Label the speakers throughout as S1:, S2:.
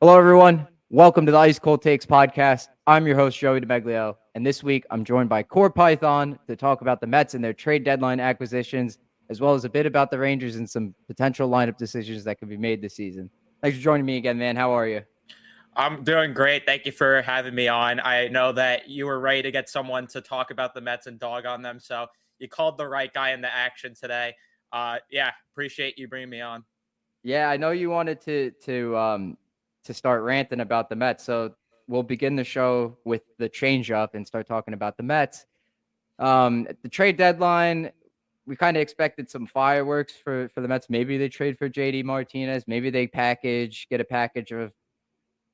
S1: Hello, everyone. Welcome to the Ice Cold Takes podcast. I'm your host, Joey DeMeglio, and this week I'm joined by CorePython to talk about the Mets and their trade deadline acquisitions, as well as a bit about the Rangers and some potential lineup decisions that could be made this season. Thanks for joining me again, man. How are you?
S2: I'm doing great. Thank you for having me on. I know that you were ready to get someone to talk about the Mets and dog on them, so you called the right guy into action today. Yeah, appreciate you bringing me on.
S1: Yeah, I know you wanted to start ranting about the Mets, so we'll begin the show with the change up and start talking about the Mets. At the trade deadline, we kind of expected some fireworks for the Mets. Maybe they trade for JD Martinez. Maybe they get a package of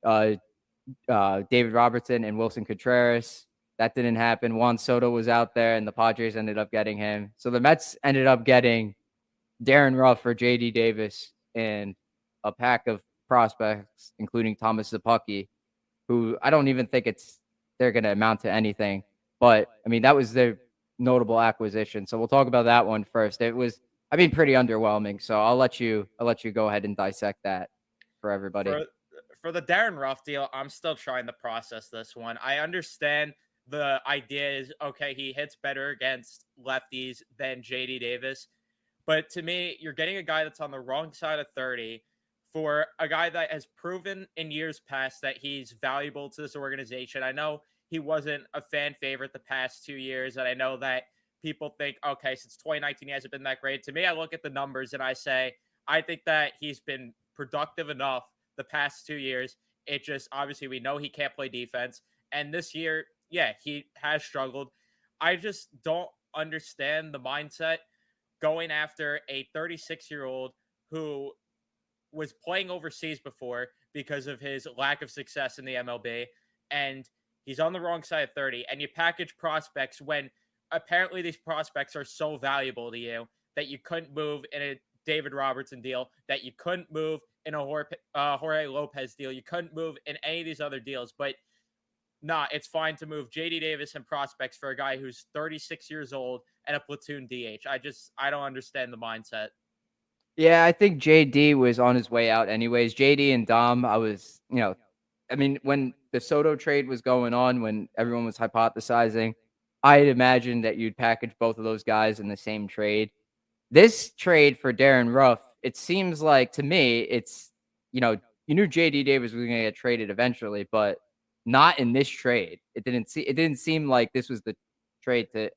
S1: uh, David Robertson and Wilson Contreras. That didn't happen. Juan Soto was out there, and the Padres ended up getting him. So the Mets ended up getting Darren Ruff for JD Davis and a pack of prospects, including Thomas Szapucki, who I don't even think they're going to amount to anything. But I mean, that was their notable acquisition. So we'll talk about that one first. It was, pretty underwhelming. So I'll let you go ahead and dissect that for everybody.
S2: For the Darren Ruff deal, I'm still trying to process this one. I understand the idea is okay, he hits better against lefties than JD Davis. But to me, you're getting a guy that's on the wrong side of 30 for a guy that has proven in years past that he's valuable to this organization. I know he wasn't a fan favorite the past 2 years, and I know that people think, okay, since 2019, he hasn't been that great. To me, I look at the numbers and I say, I think that he's been productive enough the past 2 years. It just, obviously, we know he can't play defense. And this year, yeah, he has struggled. I just don't understand the mindset going after a 36-year-old who was playing overseas before because of his lack of success in the MLB, and he's on the wrong side of 30, and you package prospects when apparently these prospects are so valuable to you that you couldn't move in a David Robertson deal, that you couldn't move in a Jorge Lopez deal, you couldn't move in any of these other deals, but nah, it's fine to move JD Davis and prospects for a guy who's 36 years old and a platoon DH. I don't understand the mindset.
S1: Yeah, I think JD was on his way out anyways. JD and Dom, when the Soto trade was going on, when everyone was hypothesizing, I had imagined that you'd package both of those guys in the same trade. This trade for Darren Ruff, it seems like to me, you knew JD Davis was going to get traded eventually, but not in this trade. It didn't seem like this was the trade to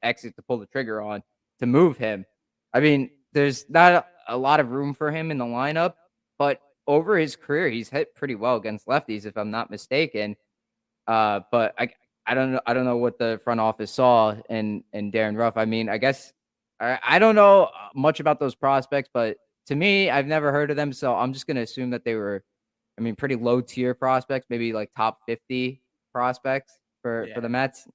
S1: pull the trigger on to move him. I mean, there's not a lot of room for him in the lineup, but over his career, he's hit pretty well against lefties, if I'm not mistaken. But I don't know what the front office saw in Darren Ruff. I mean, I guess I don't know much about those prospects, but to me, I've never heard of them, so I'm just gonna assume that they were, pretty low tier prospects, maybe like top 50 prospects for the
S2: Yeah.
S1: Mets.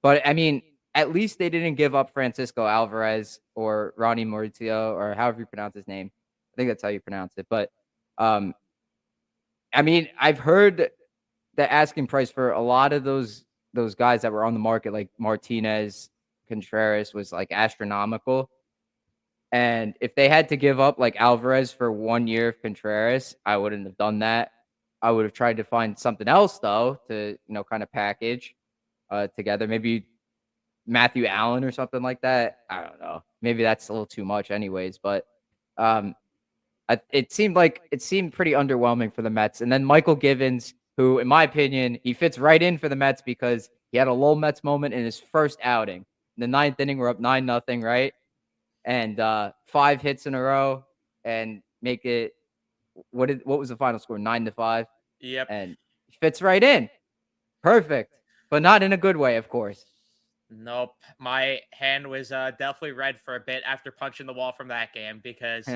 S1: But I mean, at least they didn't give up Francisco Alvarez or Ronnie Mauricio or however you pronounce his name. I think that's how you pronounce it. But um, I've heard the asking price for a lot of those guys that were on the market, like Martinez, Contreras, was like astronomical. And if they had to give up like Alvarez for 1 year of Contreras, I wouldn't have done that. I would have tried to find something else though to kind of package together. Maybe Matthew Allen or something like that. I don't know. Maybe that's a little too much, anyways. But um, it seemed pretty underwhelming for the Mets. And then Michael Givens, who, in my opinion, he fits right in for the Mets because he had a low Mets moment in his first outing. In the ninth inning, we're up 9-0, right? And 5 hits in a row and make it. What was the final score? 9-5,
S2: Yep.
S1: and he fits right in, perfect, but not in a good way, of course.
S2: Nope. My hand was definitely red for a bit after punching the wall from that game because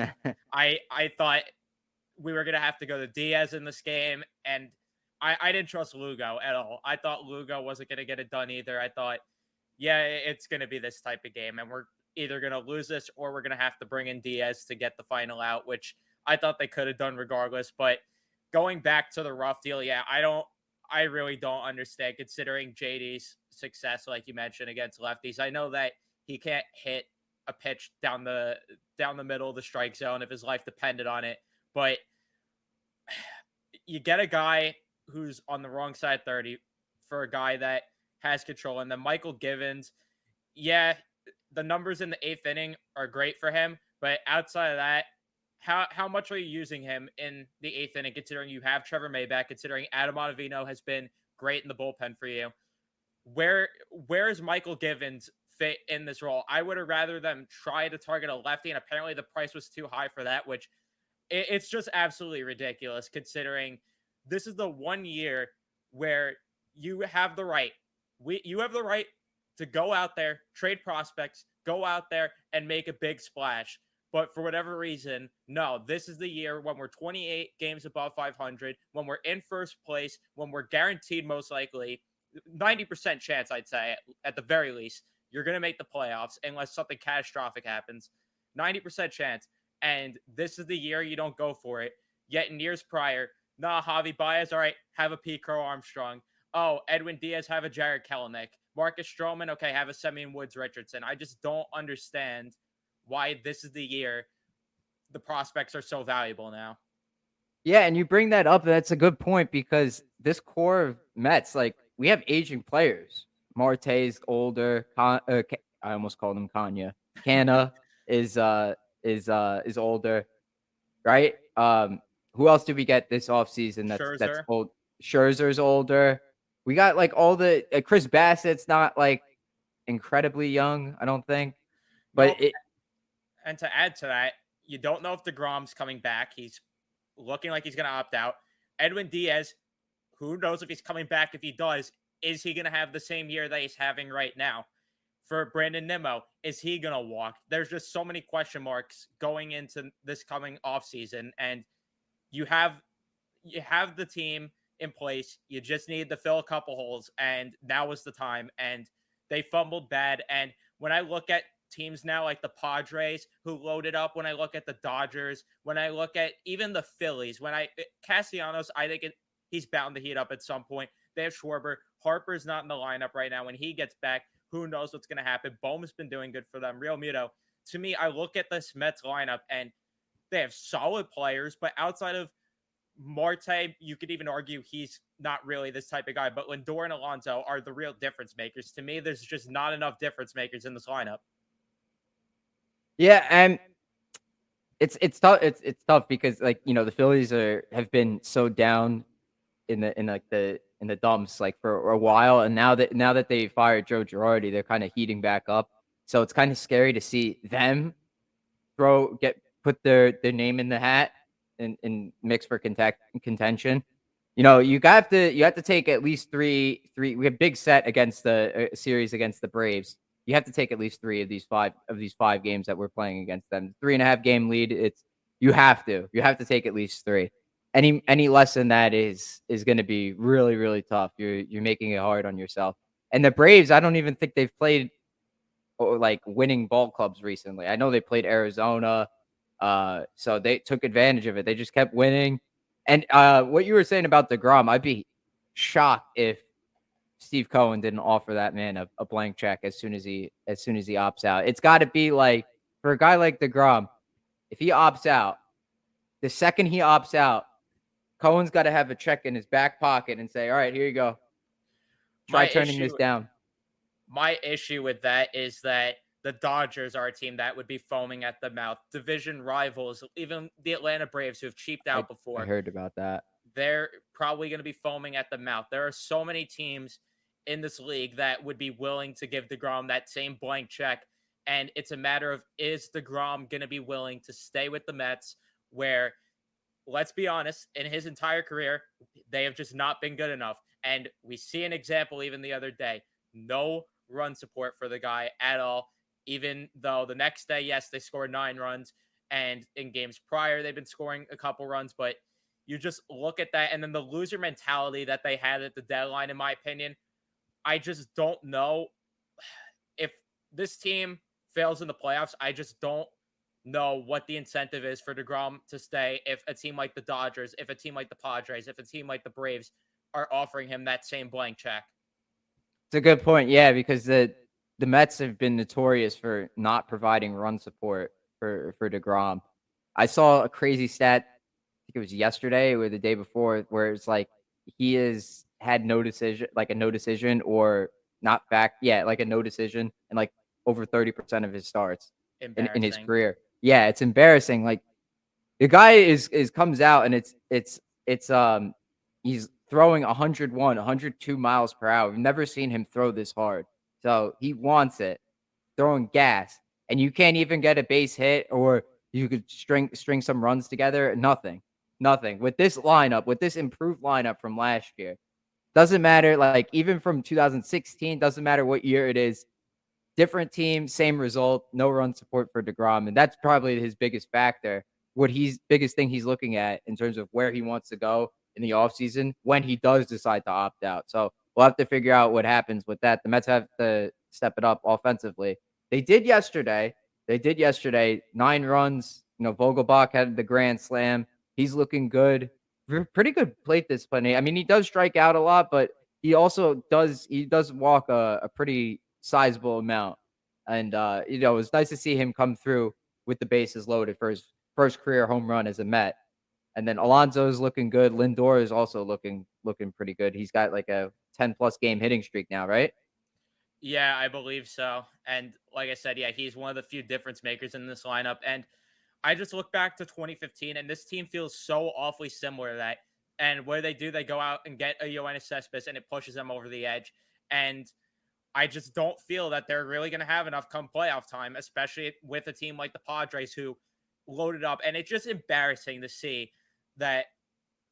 S2: I thought we were gonna have to go to Diaz in this game, and I didn't trust Lugo at all. I thought Lugo wasn't gonna get it done either. I thought, yeah, it's gonna be this type of game, and we're either gonna lose this or we're gonna have to bring in Diaz to get the final out, which I thought they could have done regardless. But going back to the Rough deal, yeah, I really don't understand considering JD's success, like you mentioned, against lefties. I know that he can't hit a pitch down the middle of the strike zone if his life depended on it, but you get a guy who's on the wrong side 30 for a guy that has control. And then Michael Givens, yeah, the numbers in the eighth inning are great for him, but outside of that, how much are you using him in the eighth inning? Considering you have Trevor May back, considering Adam Ottavino has been great in the bullpen for you, where is Michael Givens fit in this role? I would have rather them try to target a lefty, and apparently the price was too high for that, which it's just absolutely ridiculous considering this is the 1 year where you have the right. You have the right to go out there, trade prospects, go out there and make a big splash. But for whatever reason, no, this is the year when we're 28 games above 500, when we're in first place, when we're guaranteed most likely 90% chance, I'd say, at the very least, you're going to make the playoffs unless something catastrophic happens. 90% chance. And this is the year you don't go for it. Yet in years prior, nah, Javi Baez, all right, have a P. Crow Armstrong. Oh, Edwin Diaz, have a Jared Kelenic. Marcus Stroman, okay, have a Semyon Woods Richardson. I just don't understand why this is the year the prospects are so valuable now.
S1: Yeah, and you bring that up, that's a good point because this core of Mets, like we have aging players. Marte's older. I almost called him Kanya. Canna is older, right? Who else did we get this offseason that's
S2: Scherzer.
S1: old? Scherzer's older. We got like all the Chris Bassett's not like incredibly young, I don't think. But
S2: Nope. And to add to that, you don't know if DeGrom's coming back. He's looking like he's going to opt out. Edwin Diaz, who knows if he's coming back? If he does, is he going to have the same year that he's having right now? For Brandon Nimmo, is he going to walk? There's just so many question marks going into this coming offseason, and you have the team in place. You just need to fill a couple holes, and now is the time. And they fumbled bad. And when I look at teams now like the Padres who loaded up, when I look at the Dodgers, when I look at even the Phillies, Castellanos, I think he's bound to heat up at some point. They have Schwarber. Harper's not in the lineup right now. When he gets back, who knows what's going to happen? Bohm's been doing good for them. Real Muto. To me, I look at this Mets lineup and they have solid players, but outside of Marte, you could even argue he's not really this type of guy, but Lindor and Alonso are the real difference makers. To me, there's just not enough difference makers in this lineup.
S1: yeah, and it's tough. It's tough because like the Phillies have been so down in the dumps like for a while, and now that they fired Joe Girardi, they're kind of heating back up. So it's kind of scary to see them put their name in the hat and mix for contention. You have to take at least three. We have big set against the series against the Braves. You have to take at least three of these five games that we're playing against them. 3.5 game lead. You have to take at least three. Any less than that is going to be really, really tough. You're making it hard on yourself. And the Braves, I don't even think they've played like winning ball clubs recently. I know they played Arizona, so they took advantage of it. They just kept winning. And what you were saying about DeGrom, I'd be shocked if Steve Cohen didn't offer that man a blank check as soon as he opts out. It's got to be like for a guy like DeGrom, if he opts out, the second he opts out, Cohen's got to have a check in his back pocket and say, "All right, here you go. Try turning this down."
S2: My issue with that is that the Dodgers are a team that would be foaming at the mouth. Division rivals, even the Atlanta Braves, who have cheaped out before.
S1: I heard about that.
S2: They're probably going to be foaming at the mouth. There are so many teams in this league that would be willing to give DeGrom that same blank check. And it's a matter of, is DeGrom going to be willing to stay with the Mets where, let's be honest, in his entire career, they have just not been good enough. And we see an example even the other day. No run support for the guy at all, even though the next day, yes, they scored 9 runs. And in games prior, they've been scoring a couple runs. But you just look at that. And then the loser mentality that they had at the deadline, in my opinion, I just don't know if this team fails in the playoffs. I just don't know what the incentive is for DeGrom to stay if a team like the Dodgers, if a team like the Padres, if a team like the Braves are offering him that same blank check.
S1: It's a good point. Yeah, because the Mets have been notorious for not providing run support for DeGrom. I saw a crazy stat think it was yesterday or the day before, where it's like he has had no decision, like a no decision or not fact, yeah, like a no decision, and like over 30% of his starts in his
S2: Embarrassing.
S1: career. Yeah, it's embarrassing. Like the guy is comes out and it's he's throwing 101, 102 miles per hour. I've never seen him throw this hard. So he wants it, throwing gas, and you can't even get a base hit or you could string some runs together. Nothing, nothing with this lineup, with this improved lineup from last year. Doesn't matter, like even from 2016, doesn't matter what year it is. Different team, same result, no run support for DeGrom, and that's probably his biggest factor. What he's biggest thing he's looking at in terms of where he wants to go in the offseason when he does decide to opt out. So we'll have to figure out what happens with that. The Mets have to step it up offensively. They did yesterday. They did yesterday. 9 runs. Vogelbach had the grand slam. He's looking good. Pretty good plate discipline. I mean, he does strike out a lot, but he does walk a pretty sizable amount. And it was nice to see him come through with the bases loaded for his first career home run as a Met. And then Alonso is looking good. Lindor is also looking pretty good. He's got like a 10+ game hitting streak now, right?
S2: Yeah, I believe so. And like I said, yeah, he's one of the few difference makers in this lineup. And I just look back to 2015, and this team feels so awfully similar to that. And what do? They go out and get a Yoenis Cespedes, and it pushes them over the edge. And I just don't feel that they're really going to have enough come playoff time, especially with a team like the Padres who loaded up. And it's just embarrassing to see that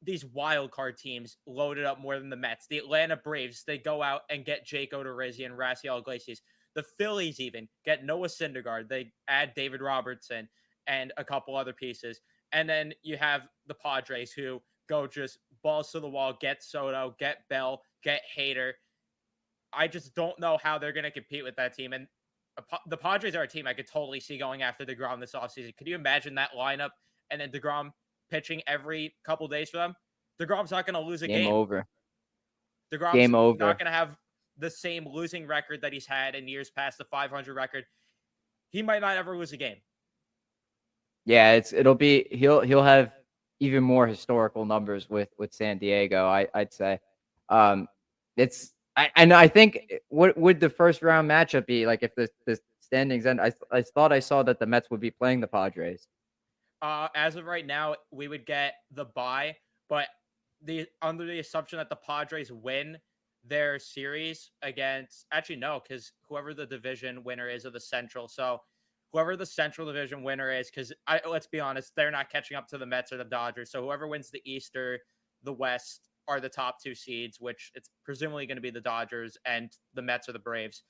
S2: these wild card teams loaded up more than the Mets. The Atlanta Braves, they go out and get Jake Odorizzi and Raciel Iglesias. The Phillies even get Noah Syndergaard. They add David Robertson and a couple other pieces. And then you have the Padres who go just balls to the wall, get Soto, get Bell, get Hader. I just don't know how they're going to compete with that team. And the Padres are a team I could totally see going after DeGrom this offseason. Could you imagine that lineup and then DeGrom pitching every couple days for them? DeGrom's not going to lose a
S1: Game
S2: game.
S1: over.
S2: DeGrom's
S1: Game
S2: not
S1: over.
S2: going to have the same losing record that he's had in years past, the 500 record. He might not ever lose a game.
S1: Yeah, it'll be he'll have even more historical numbers with San Diego. I'd say, um, and I think what would the first round matchup be like if the standings end? I thought I saw that the Mets would be playing the Padres.
S2: As of right now, we would get the bye, but under the assumption that the Padres win their series against, actually no, because whoever the division winner is of the Central, so whoever the Central Division winner is, because let's be honest, they're not catching up to the Mets or the Dodgers. So whoever wins the East or the West are the top two seeds, which it's presumably going to be the Dodgers, and the Mets or the Braves.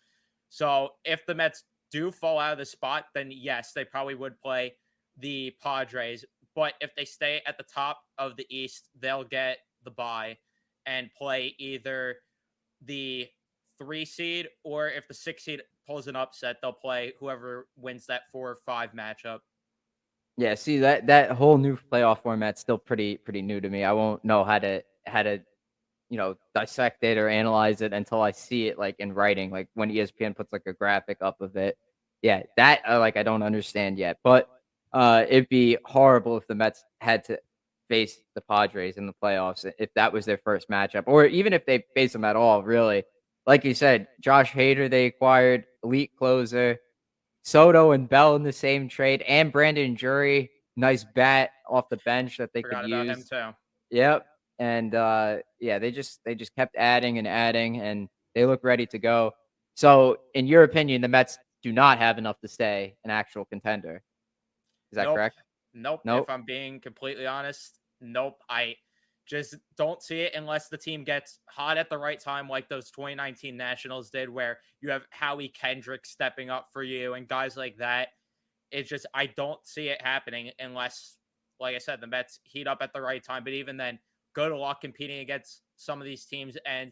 S2: So if the Mets do fall out of the spot, then yes, they probably would play the Padres. But if they stay at the top of the East, they'll get the bye and play either the 3 seed, or if the 6 seed pulls an upset, they'll play whoever wins that 4 or 5 matchup.
S1: Yeah, see that whole new playoff format's still pretty new to me. I won't know how to dissect it or analyze it until I see it like in writing, like when ESPN puts like a graphic up of it. Yeah, that like I don't understand yet. But it'd be horrible if the Mets had to face the Padres in the playoffs if that was their first matchup, or even if they face them at all, really. Like you said, Josh Hader they acquired, elite closer, Soto and Bell in the same trade, and Brandon Drury, nice bat off the bench that they could
S2: Forgot about him
S1: use.
S2: too.
S1: Yep. And yeah, they just kept adding and adding, and they look ready to go. So, in your opinion, the Mets do not have enough to stay an actual contender. Is that
S2: Nope.
S1: correct?
S2: Nope. If
S1: Nope.
S2: I'm being completely honest, nope. I just don't see it unless the team gets hot at the right time, like those 2019 Nationals did, where you have Howie Kendrick stepping up for you and guys like that. It's just, I don't see it happening unless, like I said, the Mets heat up at the right time. But even then, good luck competing against some of these teams. And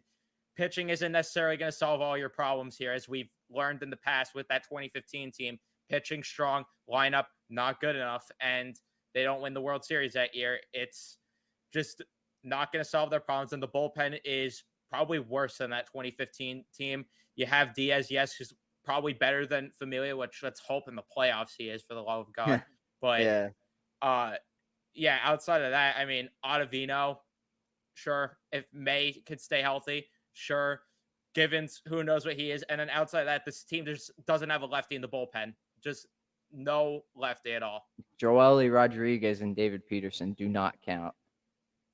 S2: pitching isn't necessarily going to solve all your problems here, as we've learned in the past with that 2015 team. Pitching strong, lineup not good enough, and they don't win the World Series that year. It's just not going to solve their problems. And the bullpen is probably worse than that 2015 team. You have Diaz, yes, who's probably better than Familia, which let's hope in the playoffs he is, for the love of God. But
S1: Yeah.
S2: uh yeah, outside of that, I mean, Ottavino, sure. If May could stay healthy, sure. Givens, who knows what he is. And then outside of that, this team just doesn't have a lefty in the bullpen. Just no lefty at all.
S1: Joely Rodriguez and David Peterson do not count.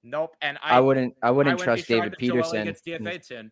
S2: Nope. And
S1: I
S2: I
S1: wouldn't I
S2: I
S1: wouldn't
S2: wouldn't be
S1: trust
S2: shocked
S1: David
S2: if Joel
S1: Peterson
S2: gets
S1: in this.
S2: DFA'd soon.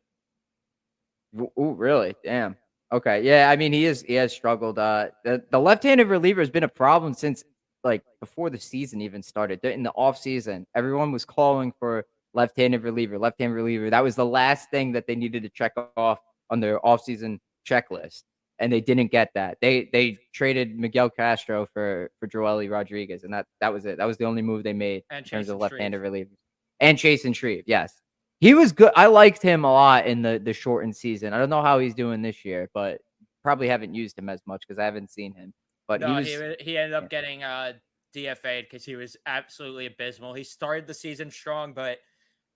S1: Ooh, really? Damn. Okay. Yeah, I mean he has struggled. The left-handed reliever has been a problem since like before the season even started. In the off season, everyone was calling for left-handed reliever, left-handed reliever. That was the last thing that they needed to check off on their off-season checklist. And they didn't get that. They traded Miguel Castro for Joely Rodriguez, and that was it. That was the only move they made
S2: And
S1: in terms
S2: Chase
S1: of
S2: and Shreve.
S1: left-handed relievers. And Chase and Shreve, yes. He was good. I liked him a lot in the shortened season. I don't know how he's doing this year, but probably haven't used him as much because I haven't seen him. But he
S2: No,
S1: was
S2: he ended
S1: yeah.
S2: up getting DFA'd because he was absolutely abysmal. He started the season strong, but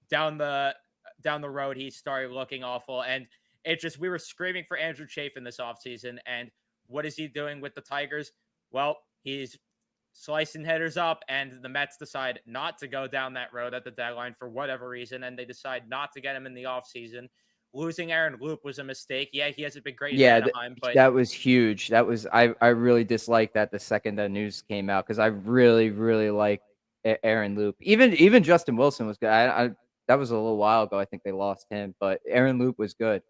S2: down the down the road he started looking awful. And it just we were screaming for Andrew Chafin this offseason. And what is he doing with the Tigers? Well, he's slicing headers up, and the Mets decide not to go down that road at the deadline for whatever reason, and they decide not to get him in the offseason. Losing Aaron Loop was a mistake. Yeah, he hasn't been great in
S1: Yeah,
S2: Anaheim, but
S1: that was huge. That was I really disliked that the second that news came out because I really like Aaron Loop. Even Justin Wilson was good. I that was a little while ago. I think they lost him, but Aaron Loop was good.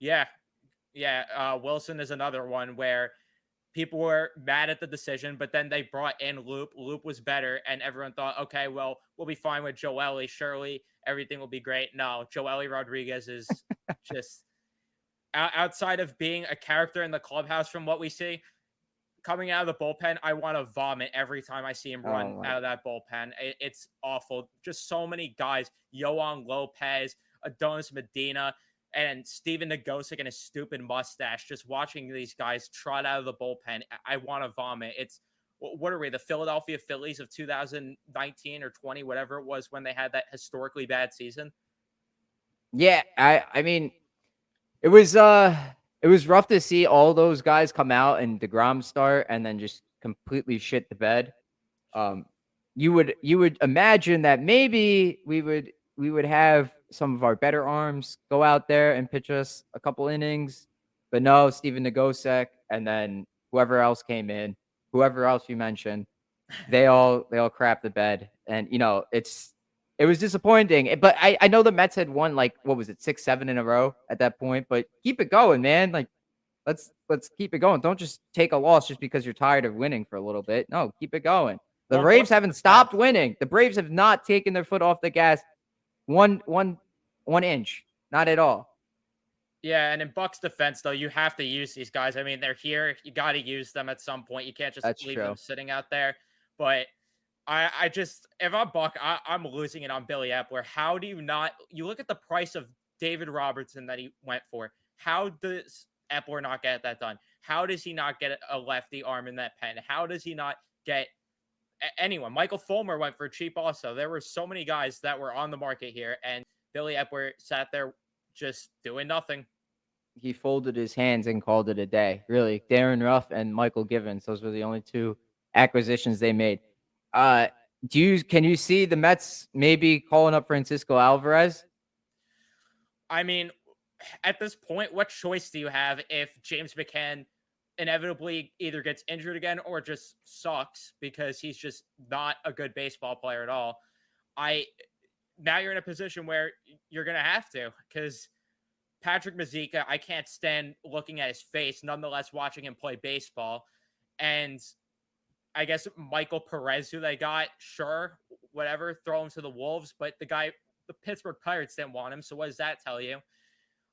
S2: yeah, yeah. Wilson is another one where people were mad at the decision, but then they brought in Loop. Loop was better, and everyone thought, okay, well, we'll be fine with Joely. Surely everything will be great. No, Joely Rodriguez is just outside of being a character in the clubhouse from what we see. Coming out of the bullpen, I want to vomit every time I see him run
S1: Oh my
S2: out of that bullpen. It's awful. Just so many guys: Yohan Lopez, Adonis Medina, and Steven Nagosic and his stupid mustache. Just watching these guys trot out of the bullpen, I want to vomit. It's what are we? The Philadelphia Phillies of 2019 or 20, whatever it was, when they had that historically bad season.
S1: Yeah, I mean it was rough to see all those guys come out and DeGrom start and then just completely shit the bed. Um, you would imagine that maybe we would have some of our better arms go out there and pitch us a couple innings, but no, Steven Nagosek and then whoever else came in, whoever else you mentioned, they all crap the bed, and it was disappointing. But I know the Mets had won like what was it 6-7 in a row at that point, but keep it going, man. Like let's keep it going. Don't just take a loss just because you're tired of winning for a little bit. No, keep it going. The
S2: Well,
S1: Braves
S2: Buck's
S1: haven't
S2: defense.
S1: stopped winning. The Braves have not taken their foot off the gas one one 1 inch. Not at all.
S2: Yeah, and in Buck's defense, though, you have to use these guys. I mean, they're here. You got to use them at some point. You can't just
S1: That's
S2: leave them
S1: true.
S2: sitting out there. But I just, if I'm Buck, I'm losing it on Billy Epler. How do you not? You look at the price of David Robertson that he went for. How does Epler not get that done? How does he not get a lefty arm in that pen? How does he not get anyone? Michael Fulmer went for cheap also. There were so many guys that were on the market here, and Billy Epler sat there just doing nothing.
S1: He folded his hands and called it a day. Really, Darren Ruff and Michael Givens. Those were the only two acquisitions they made. Uh, can you see the Mets maybe calling up Francisco Alvarez?
S2: I mean, at this point, what choice do you have if James McCann inevitably either gets injured again or just sucks because he's just not a good baseball player at all? I Now you're in a position where you're gonna have to, because Patrick Mazika, I can't stand looking at his face, nonetheless watching him play baseball. And I guess Michael Perez, who they got, sure, whatever, throw him to the Wolves, but the Pittsburgh Pirates didn't want him. So what does that tell you?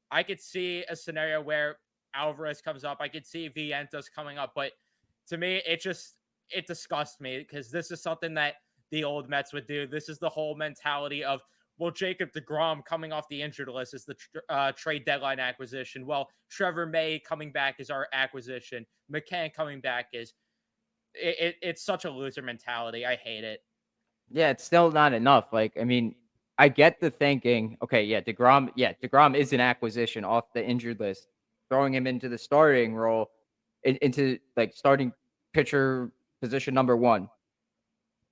S2: I could see a scenario where Alvarez comes up. I could see Vientos coming up, but to me, it disgusts me because this is something that the old Mets would do. This is the whole mentality of, well, Jacob DeGrom coming off the injured list is the trade deadline acquisition. Well, Trevor May coming back is our acquisition. McCann coming back is it's such a loser mentality. I hate it.
S1: Yeah, it's still not enough. Like, I mean, I get the thinking. Okay, yeah, Degrom is an acquisition off the injured list. Throwing him into the starting role, into like starting pitcher position number one.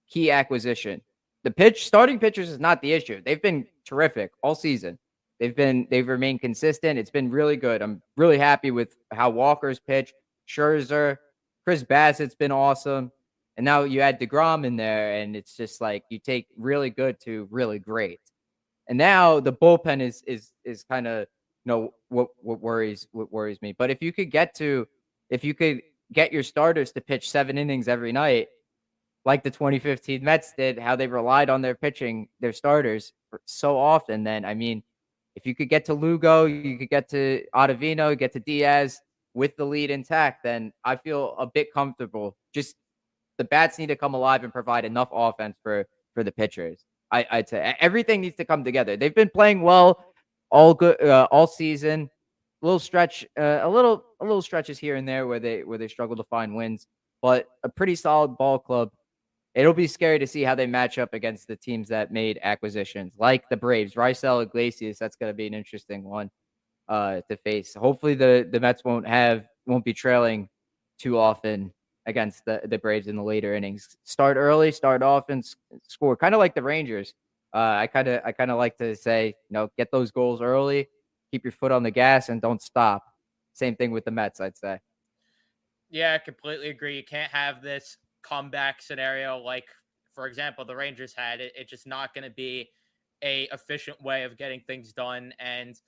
S1: key acquisition. The starting pitchers is not the issue. They've been terrific all season. They've remained consistent. It's been really good. I'm really happy with how Walker's pitched. Scherzer, Chris Bassett's been awesome. And now you add DeGrom in there, and it's just like you take really good to really great. And now the bullpen is kind of what worries me. But if you could get your starters to pitch 7 innings every night, like the 2015 Mets did, how they relied on their pitching, their starters so often, then I mean, if you could get to Lugo, you could get to Ottavino, get to Diaz with the lead intact, then I feel a bit comfortable. Just the bats need to come alive and provide enough offense for the pitchers. I'd say everything needs to come together. They've been playing well all season. A little stretches here and there where they struggle to find wins, but a pretty solid ball club. It'll be scary to see how they match up against the teams that made acquisitions, like the Braves. Raisel Iglesias, that's going to be an interesting one to face. Hopefully, the Mets won't be trailing too often against the Braves in the later innings. Start early, start often, score. Kind of like the Rangers. I kind of like to say, get those goals early, keep your foot on the gas, and don't stop. Same thing with the Mets, I'd say.
S2: Yeah, I completely agree. You can't have this comeback scenario like, for example, the Rangers had. It's just not going to be a efficient way of getting things done. And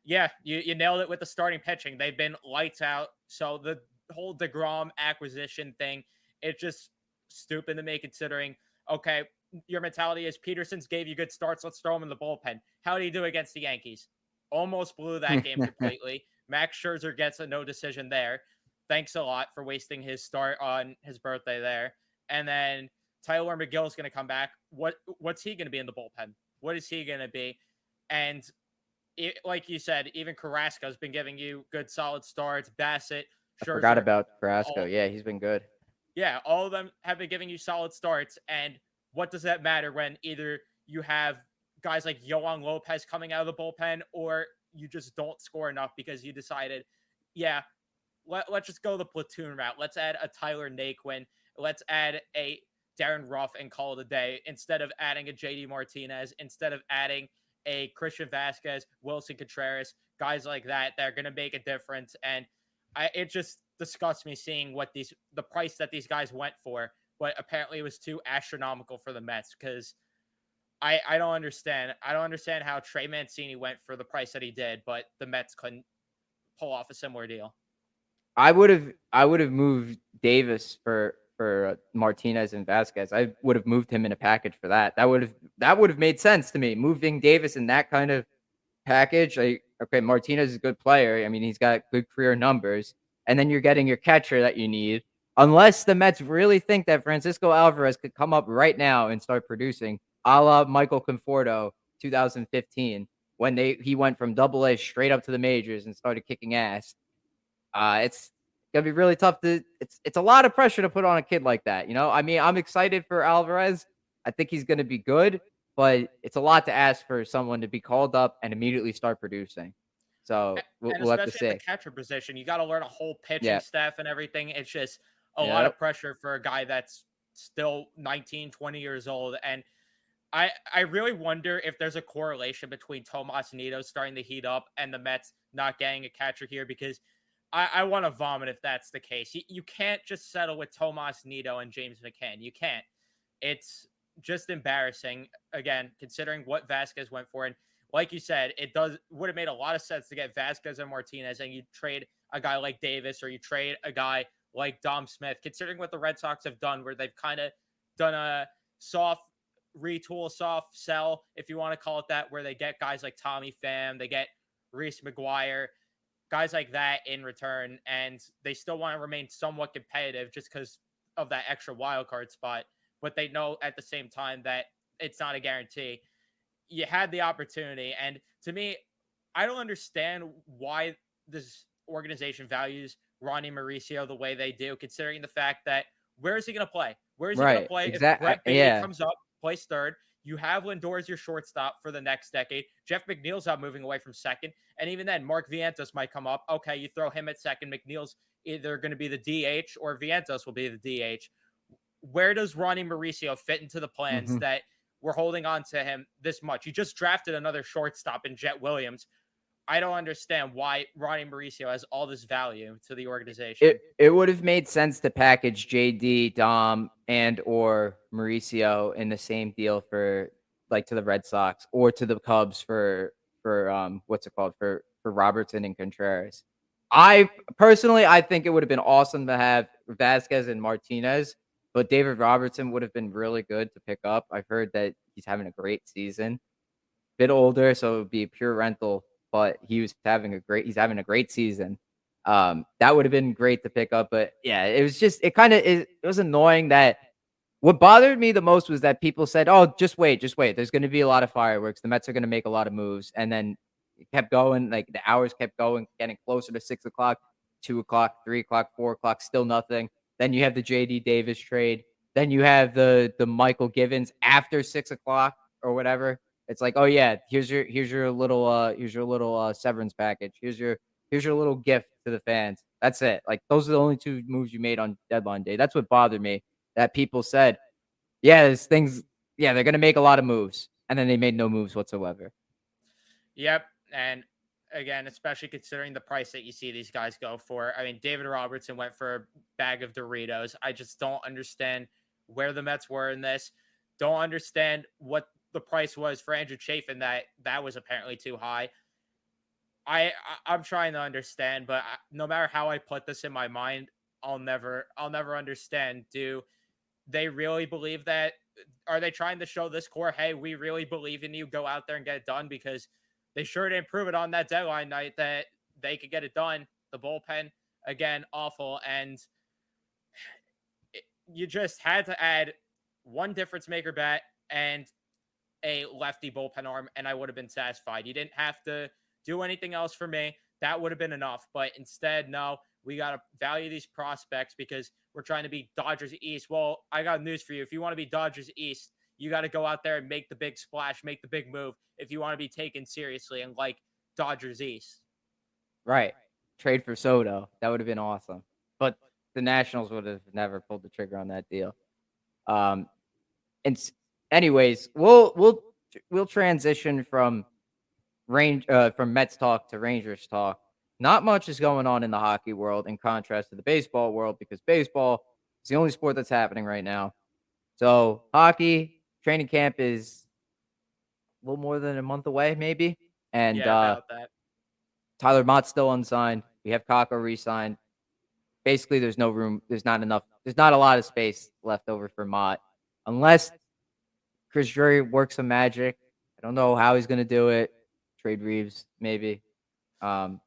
S2: yeah, you nailed it with the starting pitching. They've been lights out. So the whole DeGrom acquisition thing, it's just stupid to me considering, okay, your mentality is Peterson's gave you good starts. Let's throw him in the bullpen. How did he do against the Yankees? Almost blew that game completely. Max Scherzer gets a no decision there. Thanks a lot for wasting his start on his birthday there. And then Tyler McGill's going to come back. What's he going to be in the bullpen? What is he going to be? And like you said, even Carrasco's been giving you good, solid starts. Bassett,
S1: I forgot
S2: Scherzer,
S1: about Carrasco.
S2: all,
S1: Yeah, he's been good.
S2: yeah, all of them have been giving you solid starts. And what does that matter when either you have guys like Yohan Lopez coming out of the bullpen, or you just don't score enough because you decided, yeah, let's just go the platoon route. Let's add a Tyler Naquin. Let's add a Darren Ruff and call it a day instead of adding a JD Martinez, instead of adding a Christian Vasquez, Wilson Contreras, guys like that that are going to make a difference. And it just disgusts me seeing the price that these guys went for, but apparently it was too astronomical for the Mets because I don't understand. I don't understand how Trey Mancini went for the price that he did, but the Mets couldn't pull off a similar deal.
S1: I would have moved Davis for Martinez and Vasquez. I would have moved him in a package for that. That would have made sense to me. Moving Davis in that kind of package. Okay, Martinez is a good player. I mean, he's got good career numbers, and then you're getting your catcher that you need. Unless the Mets really think that Francisco Alvarez could come up right now and start producing, a la Michael Conforto, 2015, when he went from Double A straight up to the majors and started kicking ass. It's gonna be really tough to. It's a lot of pressure to put on a kid like that. I mean, I'm excited for Alvarez. I think he's gonna be good, but it's a lot to ask for someone to be called up and immediately start producing. So
S2: And
S1: we'll have to
S2: especially at the
S1: see.
S2: catcher position, you got to learn a whole pitching
S1: Yeah.
S2: staff and everything. It's just a lot
S1: Yep.
S2: of pressure for a guy that's still 19, 20 years old. And I really wonder if there's a correlation between Tomas Nido starting to heat up and the Mets not getting a catcher here, because I want to vomit if that's the case. You can't just settle with Tomas Nido and James McCann. You can't. It's just embarrassing, again, considering what Vasquez went for. And like you said, would have made a lot of sense to get Vasquez and Martinez, and you trade a guy like Davis, or you trade a guy like Dom Smith, considering what the Red Sox have done, where they've kind of done a soft retool, soft sell, if you want to call it that, where they get guys like Tommy Pham, they get Reese McGuire, guys like that in return, and they still want to remain somewhat competitive just because of that extra wild card spot. But they know at the same time that it's not a guarantee. You had the opportunity, and to me, I don't understand why this organization values Ronnie Mauricio the way they do, considering the fact that where is he going to play? Where is he going to
S1: Right.
S2: play if
S1: Exactly.
S2: Brett Baty
S1: Yeah.
S2: comes up, plays third? You have Lindor as your shortstop for the next decade. Jeff McNeil's out moving away from second. And even then, Mark Vientos might come up. Okay, you throw him at second. McNeil's either going to be the DH or Vientos will be the DH. where does Ronnie Mauricio fit into the plans
S1: Hmm.
S2: that we're holding on to him this much? You just drafted another shortstop in Jet Williams. I don't understand why Ronnie Mauricio has all this value to the
S1: It
S2: organization.
S1: it would have made sense to package JD, Dom, and or Mauricio in the same deal for like to the Red Sox or to the Cubs for what's it called for Robertson and Contreras. I personally I think it would have been awesome to have Vasquez and Martinez, but David Robertson would have been really good to pick up. I've heard that he's having a great season. Bit older, so it would be a pure rental, but he's having a great season. That would have been great to pick up, but yeah, it was just it was annoying that what bothered me the most was that people said, "Oh, just wait, just wait. There's going to be a lot of fireworks. The Mets are going to make a lot of moves," and then it kept going. Like the hours kept going, getting closer to 6 o'clock, 2 o'clock, 3 o'clock, 4 o'clock, still nothing. Then you have the JD Davis trade. Then you have the Michael Givens after 6 o'clock or whatever. It's like, oh yeah, here's your little severance package. Here's your little gift to the fans. That's it. Like those are the only two moves you made on deadline day. That's what bothered me. That people said, yeah, this things, yeah, they're gonna make a lot of moves, and then they made no moves whatsoever.
S2: Yep. And again, especially considering the price that you see these guys go for. I mean, David Robertson went for a bag of Doritos. I just don't understand where the Mets were in this. Don't understand what the price was for Andrew Chafin. That was apparently too high. I'm trying to understand, but no matter how I put this in my mind, I'll never understand. Do they really believe that? Are they trying to show this core, hey, we really believe in you, go out there and get it done? Because they sure didn't prove it on that deadline night that they could get it done. The bullpen, again, awful. And you just had to add one difference maker bat and a lefty bullpen arm, and I would have been satisfied. You didn't have to do anything else for me. That would have been enough. But instead, no, we got to value these prospects because we're trying to be Dodgers East. Well, I got news for you. If you want to be Dodgers East, you got to go out there and make the big splash, make the big move if you want to be taken seriously and like Dodgers East.
S1: Right. Trade for Soto. That would have been awesome. But the Nationals would have never pulled the trigger on that deal. Um, and anyways, we'll transition from Mets talk to Rangers talk. Not much is going on in the hockey world in contrast to the baseball world because baseball is the only sport that's happening right now. So hockey training camp is a little more than a month away, maybe. And
S2: Yeah, about that.
S1: Tyler Mott's still unsigned. We have Kako re-signed. Basically, there's no room. There's not enough. There's not a lot of space left over for Mott, unless Chris Drury works some magic. I don't know how he's going to do it. Trade Reeves, maybe. Um,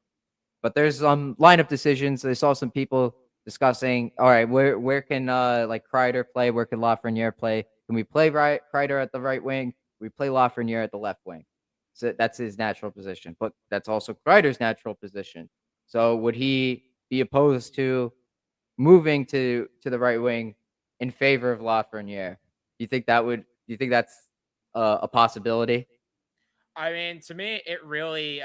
S1: but there's some lineup decisions. I saw some people discussing. All right, where can like Kreider play? Where can Lafreniere play? Can we play Kreider at the right wing? Can we play Lafreniere at the left wing? So that's his natural position, but that's also Kreider's natural position. So would he be opposed to moving to the right wing in favor of Lafreniere? Do you think that would? Do you think that's a possibility?
S2: I mean, to me, it really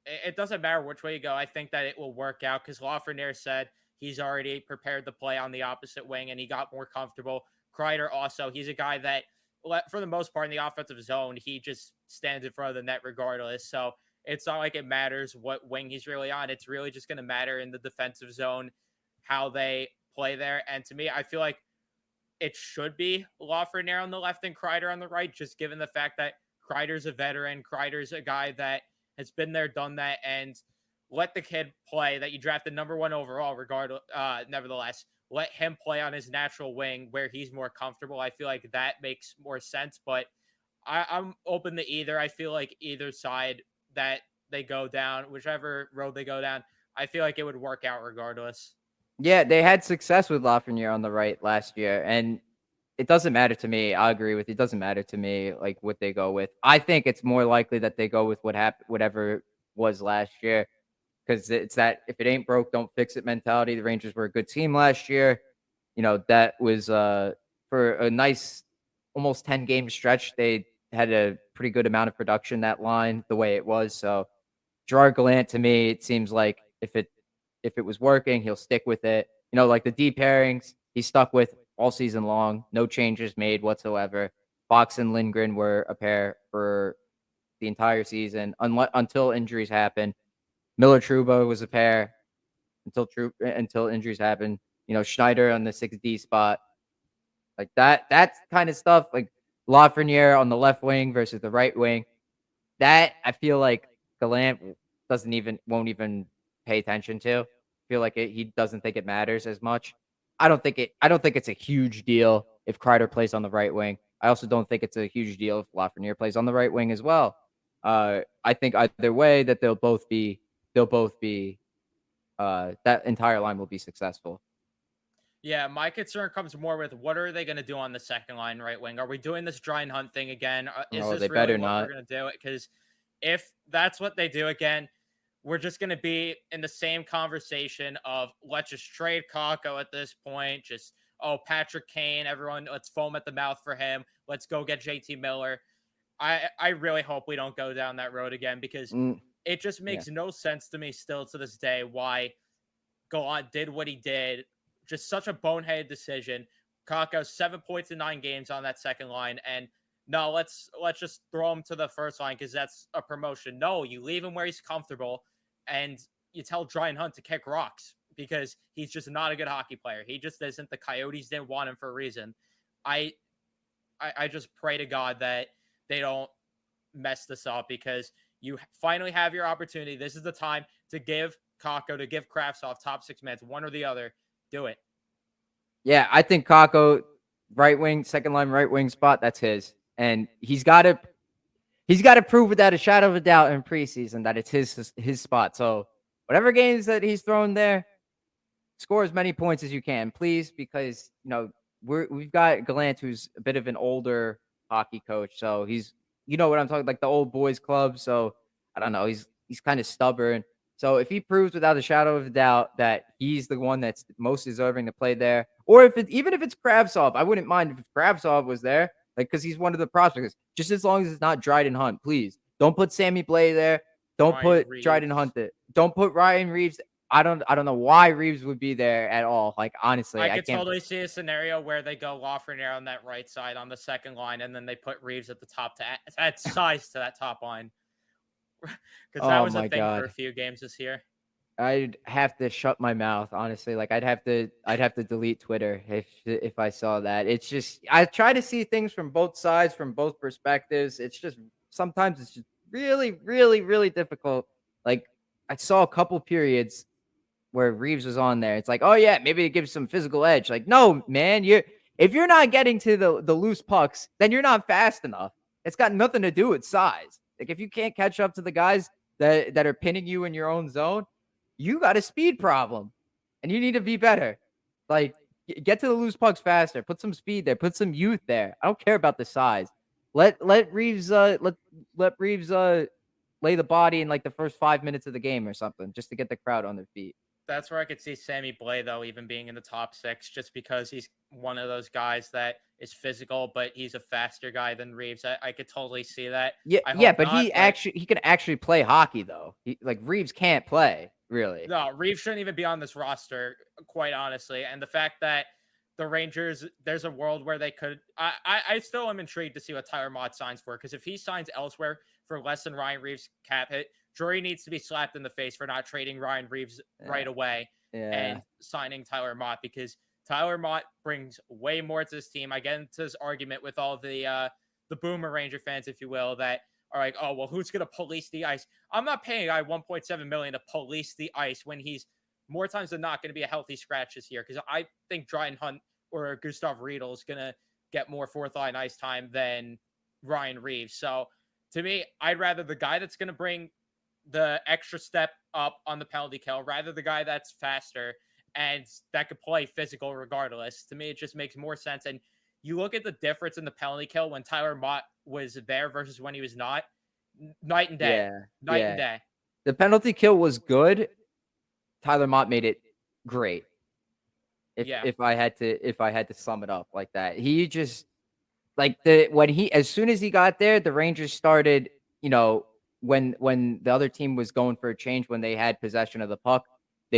S2: it doesn't matter which way you go. I think that it will work out because Lafreniere said he's already prepared to play on the opposite wing and he got more comfortable. Kreider also, he's a guy that, for the most part, in the offensive zone, he just stands in front of the net regardless. So it's not like it matters what wing he's really on. It's really just going to matter in the defensive zone how they play there. And to me, I feel like it should be Lafreniere on the left and Kreider on the right, just given the fact that Kreider's a veteran. Kreider's a guy that has been there, done that, and let the kid play that you drafted number one overall, regardless. Nevertheless, let him play on his natural wing where he's more comfortable. I feel like that makes more sense, but I'm open to either. I feel like either side that they go down, whichever road they go down, I feel like it would work out regardless.
S1: Yeah, they had success with Lafreniere on the right last year, and it doesn't matter to me. I agree with you. It doesn't matter to me like what they go with. I think it's more likely that they go with whatever was last year, because it's that if it ain't broke, don't fix it mentality. The Rangers were a good team last year. You know that was for a nice almost 10 game stretch. They had a pretty good amount of production that line the way it was. So Gerard Gallant to me, it seems like if it was working, he'll stick with it. You know, like the deep pairings, he stuck with all season long. No changes made whatsoever. Fox and Lindgren were a pair for the entire season until injuries happened. Miller Truba was a pair until injuries happened. Schneider on the 6D spot. Like that kind of stuff, like Lafreniere on the left wing versus the right wing. That I feel like Gallant won't even pay attention to. I feel like he doesn't think it matters as much. I don't think it's a huge deal if Kreider plays on the right wing. I also don't think it's a huge deal if Lafreniere plays on the right wing as well. I think either way that they'll both be that entire line will be successful.
S2: Yeah, my concern comes more with what are they going to do on the second line right wing? Are we doing this Dry and Hunt thing again? Is
S1: Oh, they
S2: this really
S1: better
S2: what we're
S1: not.
S2: going to do? Because if that's what they do again, we're just going to be in the same conversation of let's just trade Kako at this point. Just, oh, Patrick Kane, everyone, let's foam at the mouth for him. Let's go get JT Miller. I really hope we don't go down that road again because it just
S1: Yeah.
S2: makes no sense to me still to this day why Gallant did what he did. Just such a boneheaded decision. Kako 7 points in 9 games on that second line, and no, let's just throw him to the first line because that's a promotion. No, you leave him where he's comfortable, and you tell Dry Hunt to kick rocks because he's just not a good hockey player. He just isn't. The Coyotes didn't want him for a reason. I just pray to God that they don't mess this up because you finally have your opportunity. This is the time to give Kako, to give Kravtsov top 6 minutes, one or the other. Do it.
S1: Yeah, I think Kako, right wing, second line right wing spot, that's his. And he's got to prove without a shadow of a doubt in preseason that it's his spot. So whatever games that he's thrown there, score as many points as you can, please, because we've got Gallant, who's a bit of an older hockey coach, so he's what I'm talking, like the old boys club. So I don't know, he's kind of stubborn. So if he proves without a shadow of a doubt that he's the one that's most deserving to play there, or even if it's Kravtsov, I wouldn't mind if Kravtsov was there, like because he's one of the prospects. Just as long as it's not Dryden Hunt, please don't put Sammy Blay there. Don't
S2: Ryan
S1: put Dryden
S2: Reeves.
S1: Hunt there. Don't put Ryan Reeves. I don't know why Reeves would be there at all. Like honestly,
S2: I
S1: I
S2: could
S1: can't.
S2: totally see a scenario where they go Lafreniere on that right side on the second line, and then they put Reeves at the top to add size to that top line. Because that
S1: Oh
S2: was a
S1: my
S2: thing for a
S1: god,
S2: few games this year.
S1: I'd have to shut my mouth, honestly. Like I'd have to delete Twitter if I saw that. It's just I try to see things from both sides, from both perspectives. It's just sometimes it's just really, really, really difficult. Like I saw a couple periods where Reeves was on there. It's like, oh yeah, maybe it gives some physical edge. Like, no, man, if you're not getting to the loose pucks, then you're not fast enough. It's got nothing to do with size. Like if you can't catch up to the guys that are pinning you in your own zone, you got a speed problem, and you need to be better. Like get to the loose pucks faster. Put some speed there. Put some youth there. I don't care about the size. Let Reeves let Reeves lay the body in like the first 5 minutes of the game or something, just to get the crowd on their feet.
S2: That's where I could see Sammy Blay, though, even being in the top 6, just because he's one of those guys that is physical, but he's a faster guy than Reeves. I could totally see that.
S1: Yeah,
S2: I
S1: yeah,
S2: hope
S1: but
S2: not, but
S1: he can actually play hockey though. Like Reeves can't play really.
S2: no, Reeves shouldn't even be on this roster, quite honestly. And the fact that the Rangers, there's a world where they could. I still am intrigued to see what Tyler Mott signs for, because if he signs elsewhere for less than Ryan Reeves' cap hit, Drury needs to be slapped in the face for not trading Ryan Reeves right away
S1: Yeah.
S2: and signing Tyler Mott, because Tyler Mott brings way more to this team. I get into this argument with all the Boomer Ranger fans, if you will, that are like, oh, well, who's going to police the ice? I'm not paying a guy $1.7 million to police the ice when he's more times than not going to be a healthy scratch this year, because I think Dryden Hunt or Gustav Riedel is going to get more fourth line ice time than Ryan Reeves. So to me, I'd rather the guy that's going to bring the extra step up on the penalty kill, rather the guy that's faster and that could play physical regardless. To me, it just makes more sense. And you look at the difference in the penalty kill when Tyler Mott was there versus when he was not, night and day.
S1: Yeah.
S2: Night and
S1: Yeah.
S2: day.
S1: The penalty kill was good. Tyler Mott made it great.
S2: Yeah.
S1: If I had to sum it up like that. He just like as soon as he got there, the Rangers started, when the other team was going for a change when they had possession of the puck,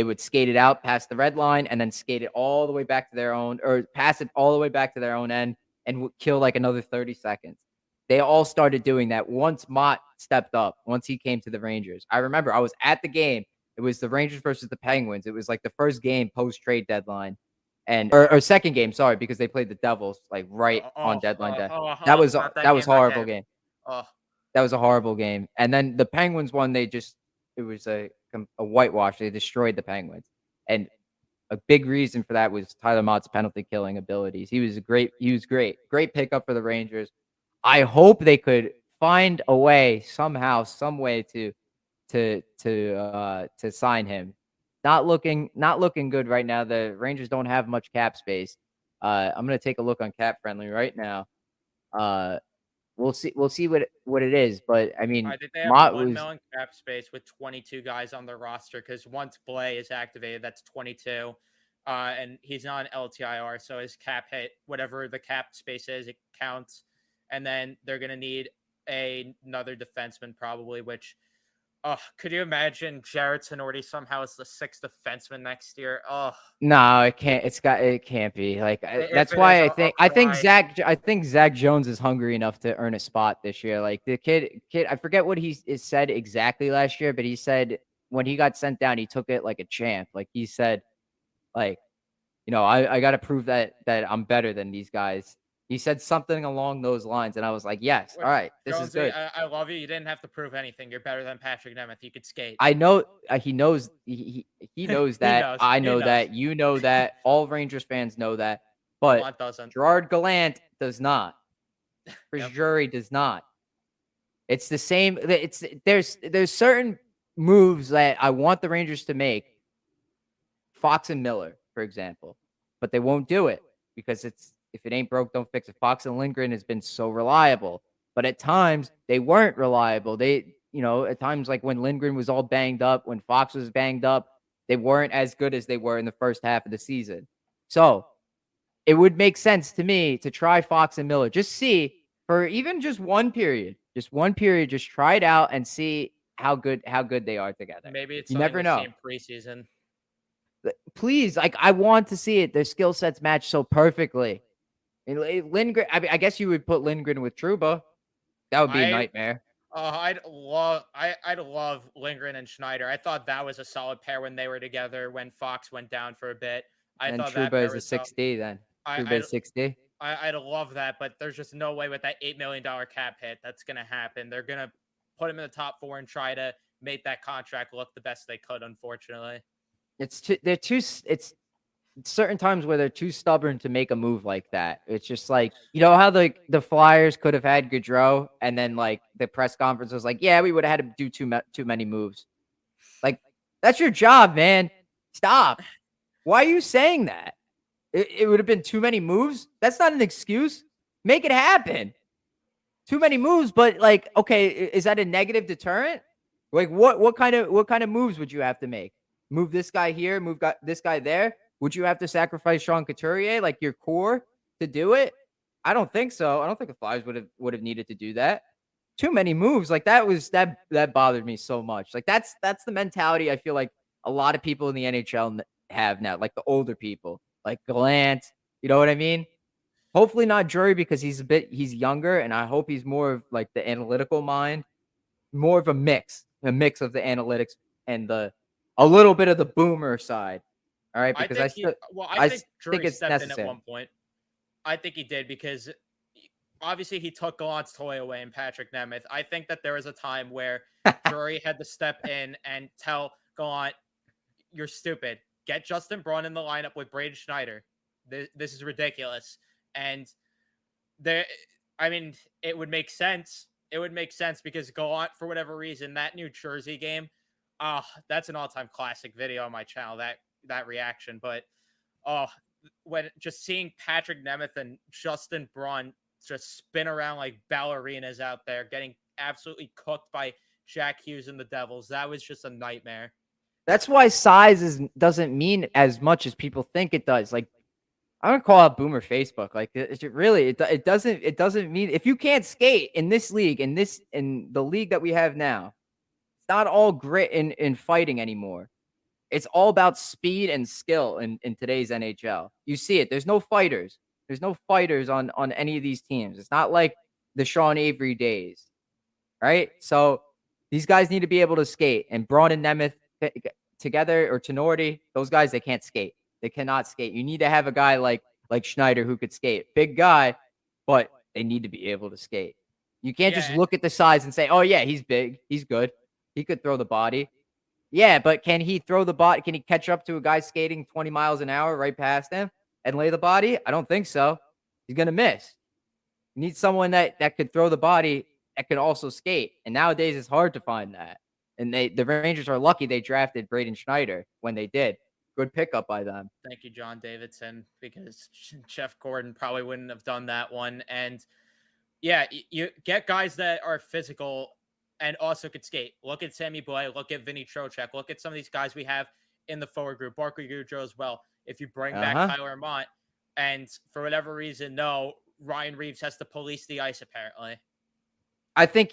S1: would skate it out past the red line and then skate it all the way back to their own, or pass it all the way back to their own end and kill like another 30 seconds. They all started doing that once Mott stepped up, once he came to the Rangers. I remember I was at the game. It was the Rangers versus the Penguins. It was like the first game post trade deadline, and or second game, sorry, because they played the Devils like right on deadline day.
S2: Not that
S1: That was
S2: game, that
S1: horrible
S2: game.
S1: game.
S2: Oh,
S1: That was a horrible game. And then the Penguins won. It was a whitewash. They destroyed the Penguins, and a big reason for that was Tyler Mott's penalty killing abilities. He was great pickup for the Rangers. I hope they could find a way somehow, some way to sign him. Not looking good right now. The Rangers don't have much cap space. I'm gonna take a look on Cap Friendly right now. Uh, we'll see what it is. But I mean,
S2: I think they have
S1: Mott
S2: 1
S1: was
S2: million cap space with 22 guys on their roster because once Blay is activated, that's 22. And he's on LTIR, so his cap hit, whatever the cap space is, it counts. And then they're going to need another defenseman probably, which, could you imagine Jared Tenorti somehow is the sixth defenseman next year? Oh,
S1: no, it can't. It can't be like
S2: if
S1: that's
S2: it is,
S1: why
S2: I'll
S1: I think
S2: cry.
S1: Zach Jones is hungry enough to earn a spot this year. Like the kid, I forget what he said exactly last year, but he said when he got sent down, he took it like a champ. Like he said, like I got to prove that I'm better than these guys. He said something along those lines, and I was like, yes, all
S2: Which,
S1: right, this is
S2: Jonesy,
S1: good.
S2: I love you. You didn't have to prove anything. You're better than Patrick Nemeth. You could skate.
S1: I know he knows he knows
S2: He
S1: that.
S2: knows.
S1: I
S2: He
S1: know
S2: knows.
S1: that. You know that. All Rangers fans know that. But
S2: Gallant doesn't.
S1: Gerard Gallant does not.
S2: Yep.
S1: Jury does not. It's the same. There's certain moves that I want the Rangers to make. Fox and Miller, for example, but they won't do it because if it ain't broke, don't fix it. Fox and Lindgren has been so reliable, but at times they weren't reliable. At times like when Lindgren was all banged up, when Fox was banged up, they weren't as good as they were in the first half of the season. So it would make sense to me to try Fox and Miller. Just see for even just one period, just try it out and see how good they are together.
S2: Maybe it's
S1: You
S2: something
S1: never
S2: we'll see
S1: know.
S2: in preseason.
S1: Please, like I want to see it. Their skill sets match so perfectly. And Lindgren, I mean, I guess you would put Lindgren with Truba. That would be a
S2: I
S1: nightmare.
S2: I'd love Lindgren and Schneider. I thought that was a solid pair when they were together when Fox went down for a bit. I
S1: And
S2: thought that
S1: Truba
S2: pair
S1: is a
S2: was solid.
S1: 6D then. Truba
S2: I
S1: is 6D.
S2: I'd love that, but there's just no way with that $8 million cap hit that's gonna happen. They're gonna put him in the top four and try to make that contract look the best they could. Unfortunately,
S1: It's certain times where they're too stubborn to make a move like that. It's just like, how the Flyers could have had Gaudreau and then like the press conference was like, yeah, we would have had to do too many moves. Like that's your job, man. Stop. Why are you saying that? It would have been too many moves. That's not an excuse. Make it happen. Too many moves, but like, okay, is that a negative deterrent? Like, what kind of moves would you have to make? Move this guy here, this guy there. Would you have to sacrifice Sean Couturier, like your core, to do it? I don't think so. I don't think the Flyers would have needed to do that. Too many moves, like that bothered me so much. Like that's the mentality I feel like a lot of people in the NHL have now, like the older people, like Gallant. You know what I mean? Hopefully not Drury because he's younger, and I hope he's more of like the analytical mind, more of a mix of the analytics and a little bit of the boomer side. All right,
S2: I
S1: because
S2: think he. Well, I
S1: I
S2: think
S1: think
S2: Drury
S1: it's
S2: stepped in at
S1: necessary.
S2: one point. I think he did because obviously he took Gallant's toy away in Patrick Nemeth. I think that there was a time where Drury had to step in and tell Gallant, "You're stupid. Get Justin Braun in the lineup with Braden Schneider. This is ridiculous." And there, I mean, it would make sense. It would make sense because Gallant, for whatever reason, that New Jersey game, that's an all-time classic video on my channel. That reaction, but oh, when just seeing Patrick Nemeth and Justin Braun just spin around like ballerinas out there, getting absolutely cooked by Jack Hughes and the Devils, that was just a nightmare.
S1: That's why size doesn't mean as much as people think it does. Like I'm gonna call out Boomer Facebook. Like it doesn't mean if you can't skate in this league in the league that we have now, it's not all grit and fighting anymore. It's all about speed and skill in today's NHL. You see it. There's no fighters. There's no fighters on any of these teams. It's not like the Sean Avery days, right? So these guys need to be able to skate. And Braun and Nemeth together, or Tenorti, those guys, they can't skate. They cannot skate. You need to have a guy like Schneider who could skate. Big guy, but they need to be able to skate. You can't just
S2: Yeah,
S1: look at the size and say, "Oh yeah, he's big. He's good. He could throw the body." Yeah, but can he throw the body? Can he catch up to a guy skating 20 miles an hour right past him and lay the body? I don't think so. He's gonna miss. You need someone that could throw the body that could also skate. And nowadays it's hard to find that. And the Rangers are lucky they drafted Braden Schneider when they did. Good pickup by them.
S2: thank you, John Davidson, because Jeff Gordon probably wouldn't have done that one. And yeah, you get guys that are physical and also could skate. Look at Sammy Blais. Look at Vinny Trocheck. Look at some of these guys we have in the forward group. Barkley Goudreau as well. If you bring back
S1: Uh-huh.
S2: Tyler Mott, and for whatever reason, no, Ryan Reeves has to police the ice apparently.
S1: I think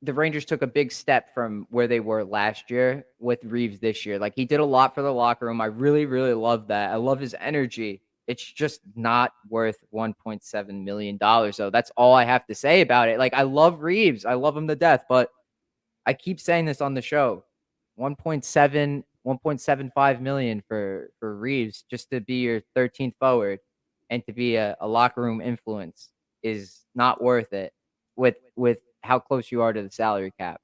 S1: the Rangers took a big step from where they were last year with Reeves this year. Like, he did a lot for the locker room. I really, really love that. I love his energy. It's just not worth $1.7 million, though. That's all I have to say about it. Like, I love Reeves. I love him to death, but I keep saying this on the show. 1.75 million for Reeves just to be your 13th forward and to be a locker room influence is not worth it with how close you are to the salary cap.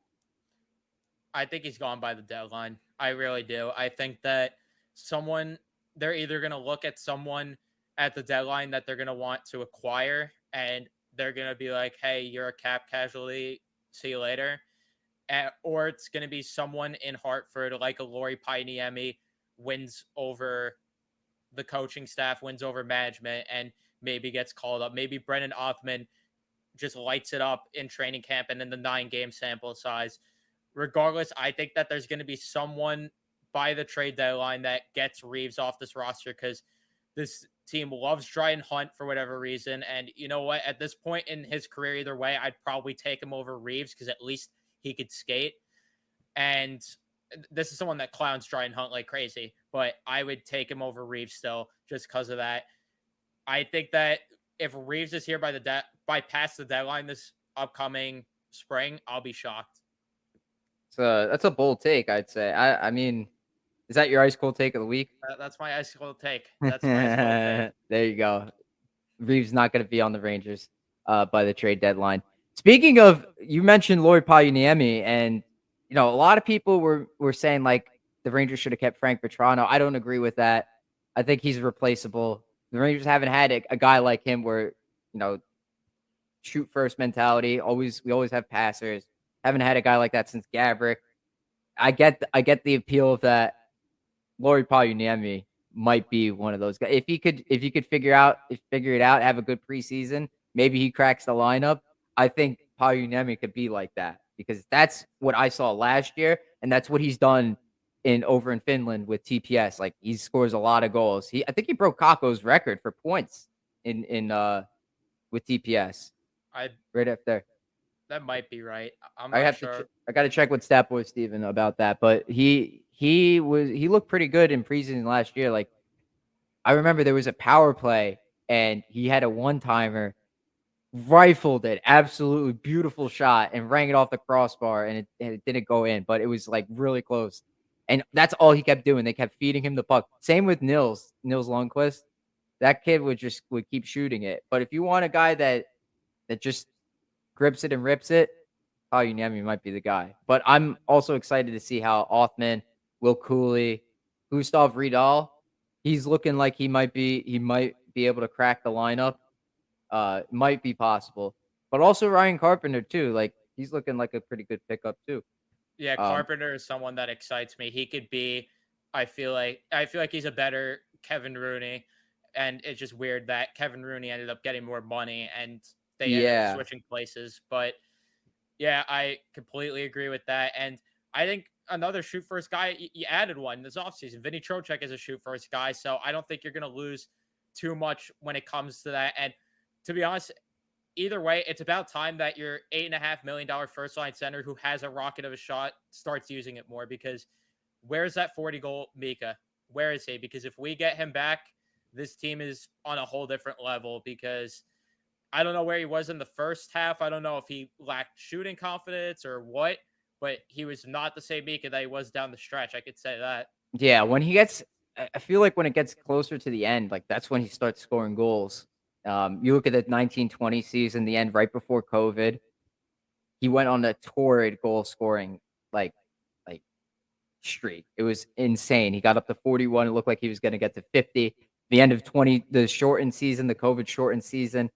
S2: I think he's gone by the deadline. I really do. I think that someone they're either going to look at someone at the deadline that they're going to want to acquire, and they're going to be like, "Hey, you're a cap casualty. See you later." Or it's going to be someone in Hartford like a Lori Painiemi wins over the coaching staff, wins over management, and maybe gets called up. Maybe Brennan Othman just lights it up in training camp and in the 9-game sample size. Regardless, I think that there's going to be someone by the trade deadline that gets Reeves off this roster because this team loves Dryden Hunt for whatever reason. And you know what? At this point in his career, either way, I'd probably take him over Reeves because at least he could skate. And this is someone that clowns Dryden Hunt like crazy, but I would take him over Reeves still just because of that. I think that if Reeves is here by past the deadline this upcoming spring, I'll be shocked.
S1: So that's a bold take, I'd say. I mean, is that your ice cold take of the week?
S2: That's my ice cold take. That's my ice cold take.
S1: There you go. Reeves not going to be on the Rangers by the trade deadline. Speaking of, you mentioned Lori Painiemi, and a lot of people were saying like the Rangers should have kept Frank Vetrano. I don't agree with that. I think he's replaceable. The Rangers haven't had a guy like him where shoot first mentality. We always have passers. Haven't had a guy like that since Gabrick. I get the appeal of that. Lori Pauniemi might be one of those guys. If he could figure it out, have a good preseason, maybe he cracks the lineup. I think Pauniemi could be like that because that's what I saw last year, and that's what he's done over in Finland with TPS. Like, he scores a lot of goals. I think he broke Kakko's record for points in with TPS
S2: I
S1: right after.
S2: That might be right. I'm
S1: I
S2: not
S1: have
S2: sure.
S1: I got to check with Statboy Steven about that, but he looked pretty good in preseason last year. Like, I remember there was a power play and he had a one-timer, rifled it, absolutely beautiful shot, and rang it off the crossbar, and it didn't go in, but it was like really close. And that's all he kept doing. They kept feeding him the puck. Same with Nils Lundqvist. That kid would keep shooting it. But if you want a guy that just grips it and rips it, Paul might be the guy. But I'm also excited to see how Othman, Will Cooley, Gustav Riedel, he's looking like he might be able to crack the lineup. Might be possible. But also Ryan Carpenter too. Like, he's looking like a pretty good pickup too.
S2: Yeah,
S1: Um,
S2: Carpenter is someone that excites me. He could be. I feel like he's a better Kevin Rooney, and it's just weird that Kevin Rooney ended up getting more money and they ended up
S1: yeah.
S2: switching places. But yeah, I completely agree with that. And I think another shoot first guy, you added one this offseason. Vinny Trocheck is a shoot first guy. So I don't think you're going to lose too much when it comes to that. And to be honest, either way, it's about time that your $8.5 million first line center who has a rocket of a shot starts using it more because Where's that 40-goal Mika? Where is he? Because if we get him back, this team is on a whole different level. Because I don't know where he was in the first half. I don't know if he lacked shooting confidence or what, but he was not the same Mika that he was down the stretch. I could say that.
S1: Yeah, when he gets I feel like when it gets closer to the end, like, that's when he starts scoring goals. You look at the 1920 season, the end right before COVID, he went on a torrid goal scoring, like like, streak. It was insane. He got up to 41, it looked like he was gonna get to 50. The end of the shortened season, the COVID shortened season,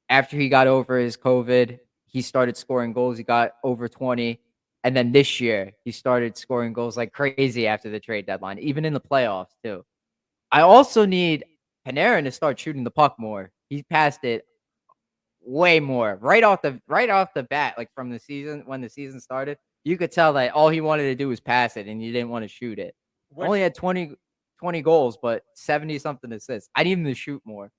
S1: after he got over his COVID, he started scoring goals. He got over 20. And then this year, he started scoring goals like crazy after the trade deadline, even in the playoffs, too. I also need Panarin to start shooting the puck more. He passed it way more right off the bat, like from the season when the season started. You could tell that all he wanted to do was pass it and he didn't want to shoot it. Only
S2: Which,
S1: had 20 goals, but 70 something assists. I need him to shoot more.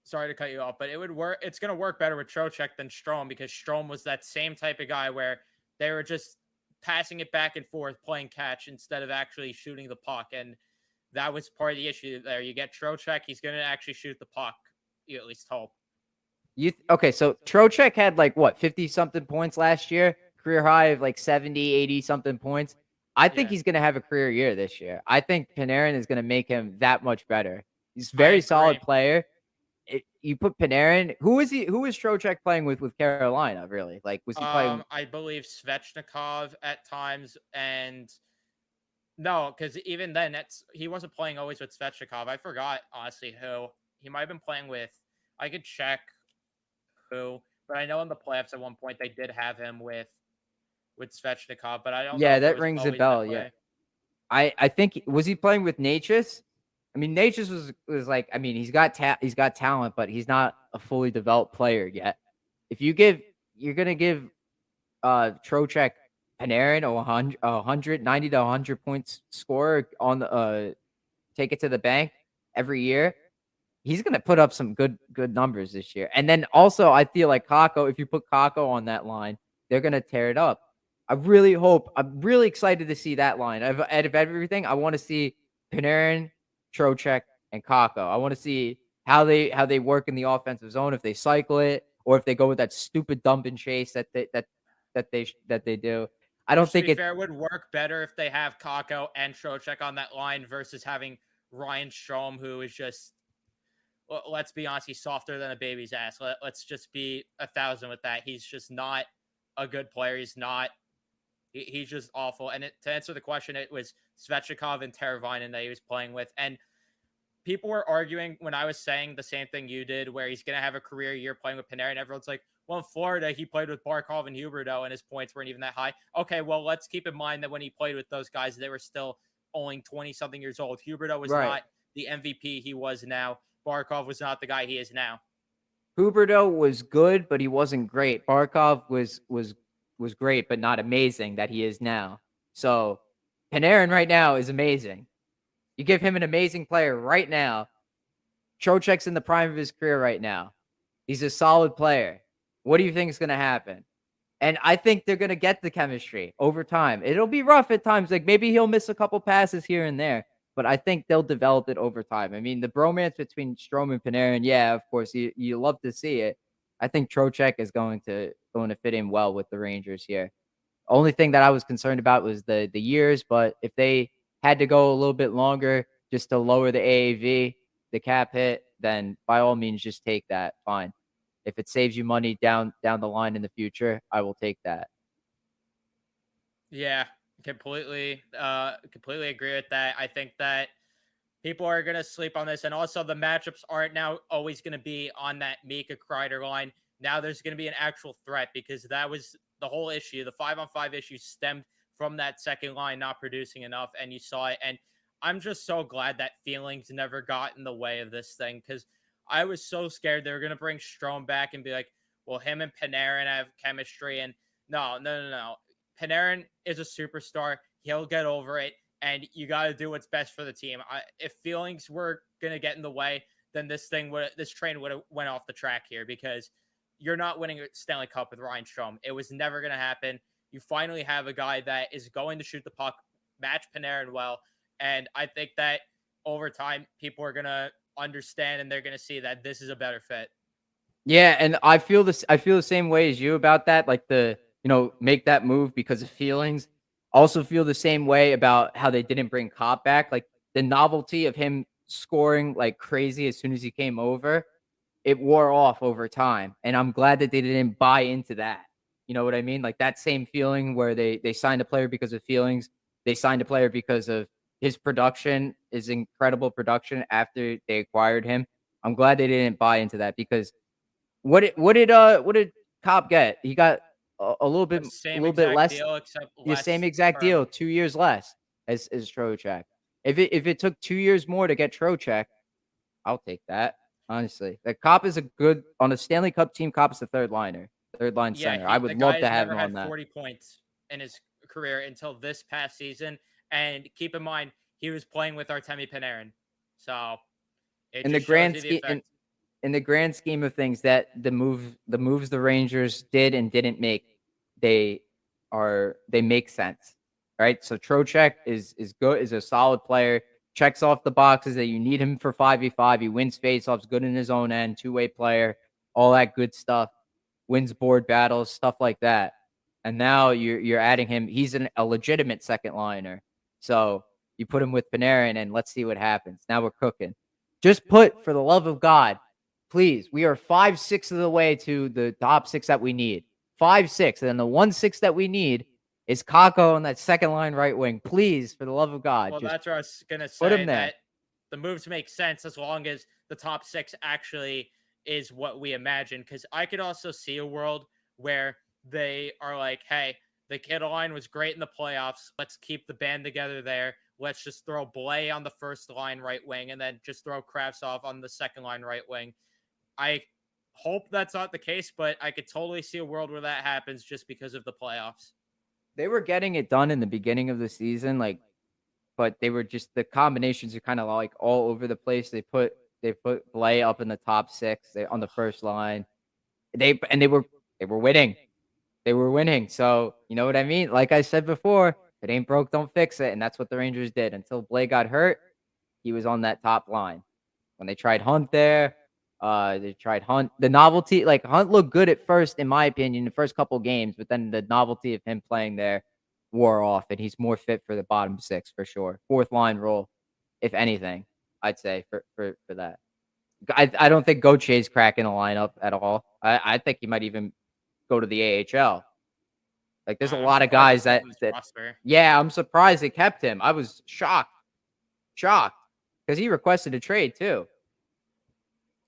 S2: sorry to cut you off, but it would work. It's going to work better with Trocheck than Strom, because Strom was that same type of guy where they were just passing it back and forth, playing catch instead of actually shooting the puck. And that was part of the issue there. You get Trocheck, he's going to actually shoot the puck. You at least hope.
S1: Okay, so Trocheck had like what, 50 something points last year, career high of like 70, 80 something points. I think
S2: Yeah,
S1: he's going to have a career year this year. I think Panarin is going to make him that much better. He's a
S2: I
S1: very solid
S2: agree.
S1: player. You put Panarin, who is Trocheck playing with Carolina, really? Like, was he playing?
S2: I believe Svechnikov at times, and no, because even then, he wasn't playing always with Svechnikov. I forgot honestly who he might have been playing with. I could check who, but I know in the playoffs at one point they did have him with Svechnikov, but I don't know
S1: Yeah,
S2: if it
S1: that
S2: was
S1: rings a
S2: always that
S1: bell. Yeah.
S2: way.
S1: I think was he playing with Natchez? I mean, Natchez was like, I mean, he's got talent, but he's not a fully developed player yet. If you're gonna give Trocheck Panarin a hundred 90 to 100 points score on the take it to the bank every year. He's gonna put up some good numbers this year. And then also, I feel like Kako, if you put Kako on that line, they're gonna tear it up. I'm really excited to see that line. Out of everything, I want to see Panarin, Trocheck, and Kako. I want to see how they work in the offensive zone, if they cycle it or if they go with that stupid dump and chase that they do. I don't
S2: Which, to
S1: think
S2: be
S1: it.
S2: fair, would work better if they have Kako and Trocheck on that line versus having Ryan Strom, who is just, let's be honest, he's softer than a baby's ass. Let's just be 1,000 with that. He's just not a good player. He's not. He's just awful. And to answer the question, it was Svechnikov and Teravainen that he was playing with. And people were arguing when I was saying the same thing you did, where he's going to have a career year playing with Panarin. Everyone's like, well, in Florida, he played with Barkov and Huberdeau, and his points weren't even that high. Okay, well, let's keep in mind that when he played with those guys, they were still only 20-something years old. Huberdeau was
S1: Right.
S2: not the MVP he was now. Barkov was not the guy he is now.
S1: Huberdeau was good, but he wasn't great. Barkov was great, but not amazing that he is now. So Panarin right now is amazing. You give him an amazing player right now. Trocheck's in the prime of his career right now. He's a solid player. What do you think is going to happen? And I think they're going to get the chemistry over time. It'll be rough at times. Like, maybe he'll miss a couple passes here and there, but I think they'll develop it over time. I mean, the bromance between Strome and Panarin, yeah, of course, you love to see it. I think Trocheck is going to fit in well with the Rangers here. Only thing that I was concerned about was the years, but if they had to go a little bit longer just to lower the AAV, the cap hit, then by all means just take that. Fine. If it saves you money down the line in the future, I will take that.
S2: Yeah, completely agree with that. I think that people are going to sleep on this. And also, the matchups aren't now always going to be on that Mika Kreider line. Now there's going to be an actual threat, because that was the whole issue. The 5-on-5 issue stemmed from that second line not producing enough, and you saw it. And I'm just so glad that feelings never got in the way of this thing, because I was so scared they were going to bring Strome back and be like, well, him and Panarin have chemistry. And no. Panarin is a superstar. He'll get over it, and you got to do what's best for the team. If feelings were gonna get in the way, then this train would have went off the track here, because you're not winning a Stanley Cup with Ryan Strome. It was never gonna happen. You finally have a guy that is going to shoot the puck match Panarin well. And I think that over time, people are going to understand and they're going to see that this is a better fit.
S1: Yeah, and I feel this. I feel the same way as you about that. Like make that move because of feelings. Also feel the same way about how they didn't bring Cop back. Like the novelty of him scoring like crazy as soon as he came over, it wore off over time, and I'm glad that they didn't buy into that. You know what I mean? Like that same feeling where they signed a player because of feelings. They signed a player because of his production, his incredible production after they acquired him. I'm glad they didn't buy into that because what did Cobb get? He got
S2: The
S1: a
S2: same
S1: little bit
S2: exact
S1: less,
S2: deal, except
S1: the same
S2: less
S1: exact deal,
S2: term.
S1: 2 years less as Trocheck. If it took 2 years more to get Trocheck, I'll take that, honestly. Like, Cobb is a good on a Stanley Cup team, Cobb is the third line
S2: Yeah,
S1: center. I would
S2: the guy
S1: love to
S2: has
S1: have
S2: never
S1: him on
S2: had
S1: that.
S2: 40 points in his career until this past season. And keep in mind, he was playing with Artemi Panarin. So it
S1: In the
S2: just shows
S1: grand
S2: you the
S1: scheme
S2: effect.
S1: in the grand scheme of things, that the moves the Rangers did and didn't make, they they make sense, right? So Trocheck is good, is a solid player, checks off the boxes that you need him for 5v5. He wins faceoffs, good in his own end, two-way player, all that good stuff. Wins board battles, stuff like that. And now you're adding him. He's a legitimate second liner. So you put him with Panarin, and let's see what happens. Now we're cooking. Just put, for the love of God, please. We are 5/6 of the way to the top six that we need. 5/6, and then the 1/6 that we need is Kako on that second line right wing. Please, for the love of God,
S2: Well,
S1: just
S2: that's what I was going to
S1: put him
S2: say,
S1: there.
S2: that the moves make sense as long as the top six actually is what we imagine. Because I could also see a world where they are like, hey, the kid line was great in the playoffs. Let's keep the band together there. Let's just throw Blay on the first line right wing and then just throw Kravtsov on the second line right wing. I hope that's not the case, but I could totally see a world where that happens just because of the playoffs.
S1: They were getting it done in the beginning of the season, like, but they were just the combinations are kind of like all over the place. They put Blay up in the top six, on the first line. They were winning. They were winning. So, you know what I mean? Like I said before, if it ain't broke, don't fix it. And that's what the Rangers did. Until Blake got hurt, he was on that top line. When they tried Hunt there, they tried Hunt. The novelty, like Hunt looked good at first, in my opinion, the first couple games, but then the novelty of him playing there wore off, and he's more fit for the bottom six for sure. Fourth line role, if anything, I'd say for that. I don't think Gautier's cracking a lineup at all. I think he might even go to the AHL. Like, there's a
S2: I'm
S1: lot of
S2: surprised
S1: guys
S2: it's still
S1: that
S2: on this
S1: that
S2: roster.
S1: yeah, I'm surprised they kept him. I was shocked, because he requested a trade too.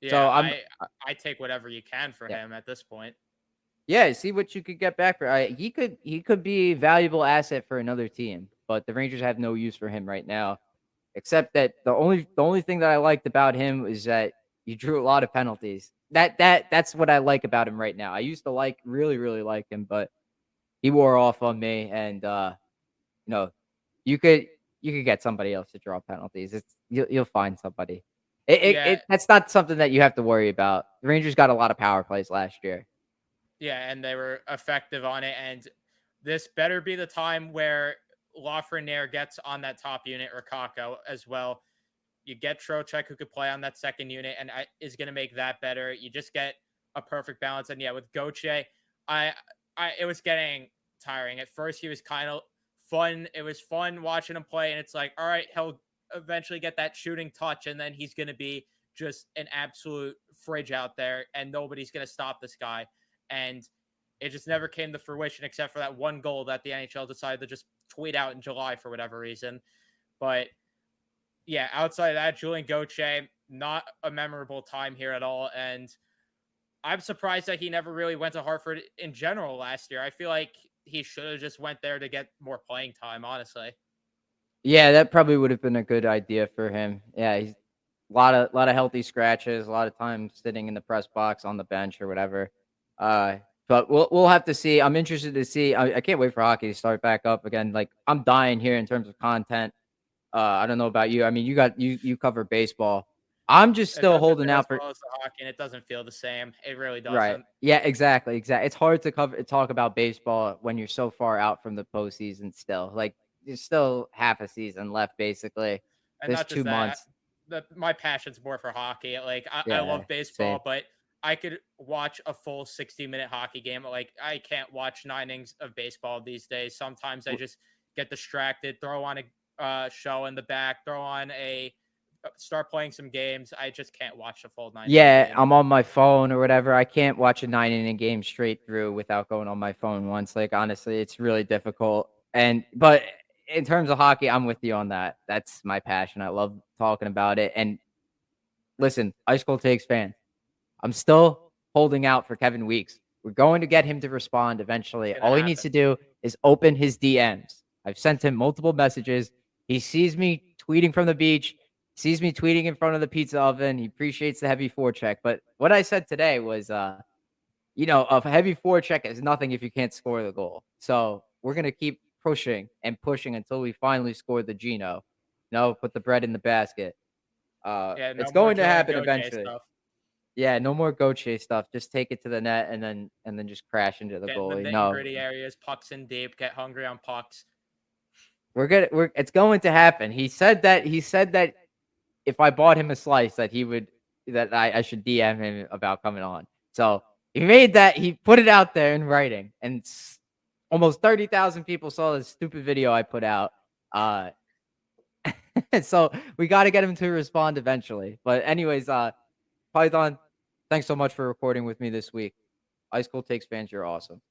S1: So
S2: Yeah,
S1: I'm
S2: I take whatever you can for
S1: yeah.
S2: him at this point.
S1: Yeah, see what you could get back for. He could be a valuable asset for another team, but the Rangers have no use for him right now. Except that the only thing that I liked about him is that he drew a lot of penalties. That's what I like about him right now. I used to really like him, but he wore off on me, and you know, you could you could get somebody else to draw penalties. You'll find somebody.
S2: Yeah,
S1: That's not something that you have to worry about. The Rangers got a lot of power plays last year.
S2: yeah, and they were effective on it. And this better be the time where Lafreniere gets on that top unit, or Kako as well. You get Trocheck, who could play on that second unit and is going to make that better. You just get a perfect balance. And yeah, with Gauthier, I, it was getting tiring. At first, he was kind of fun. It was fun watching him play, and it's like, all right, he'll eventually get that shooting touch, and then he's going to be just an absolute fridge out there, and nobody's going to stop this guy. And it just never came to fruition, except for that one goal that the NHL decided to just tweet out in July for whatever reason. But yeah, outside of that, Julian Gauthier, not a memorable time here at all. And I'm surprised that he never really went to Hartford in general last year. I feel like he should have just went there to get more playing time, honestly.
S1: Yeah, that probably would have been a good idea for him. Yeah, he's a lot of healthy scratches, a lot of time sitting in the press box on the bench or whatever. Uh, but we'll have to see. I'm interested to see. I can't wait for hockey to start back up again. Like, I'm dying here in terms of content. I don't know about you. I mean, you cover baseball. I'm just
S2: It
S1: still
S2: doesn't
S1: holding
S2: feel as
S1: out for
S2: well as the hockey, and it doesn't feel the same. It really
S1: right.
S2: doesn't.
S1: Yeah, exactly. It's hard to talk about baseball when you're so far out from the postseason still. Like, there's still half a season left, basically.
S2: And
S1: There's
S2: not just
S1: 2
S2: that,
S1: months.
S2: my passion's more for hockey. Like I
S1: Yeah,
S2: love baseball,
S1: same.
S2: but I could watch a full 60-minute hockey game. Like I can't watch 9 innings of baseball these days. Sometimes I just get distracted, throw on a show in the back, throw on a start playing some games. I just can't watch the full 9 inning
S1: Yeah,
S2: game.
S1: I'm on my phone or whatever. I can't watch a 9-inning game straight through without going on my phone once. Like, honestly, it's really difficult. But in terms of hockey, I'm with you on that. That's my passion. I love talking about it. And listen, Ice Cold Takes fan. I'm still holding out for Kevin Weeks. We're going to get him to respond
S2: It's
S1: eventually.
S2: gonna
S1: All he needs
S2: happen.
S1: to do is open his DMs. I've sent him multiple messages. He sees me tweeting from the beach, sees me tweeting in front of the pizza oven. He appreciates the heavy forecheck. But what I said today was, a heavy forecheck is nothing if you can't score the goal. So we're going to keep pushing and pushing until we finally score the Gino. Put the bread in the basket.
S2: Yeah,
S1: It's
S2: no more
S1: going to
S2: Joey
S1: happen
S2: Gauthier
S1: eventually.
S2: stuff.
S1: Yeah, no more goat chase stuff. Just take it to the net and then just crash into the
S2: Get in the
S1: goalie.
S2: nitty
S1: No,
S2: gritty areas, pucks in deep, get hungry on pucks.
S1: we're good. It's going to happen. He said that if I bought him a slice, that I should DM him about coming on. So he made that. He put it out there in writing, and almost 30,000 people saw this stupid video I put out. Uh, so we got to get him to respond eventually. But anyways, Python, thanks so much for recording with me this week. Ice Cold Takes fans, you're awesome.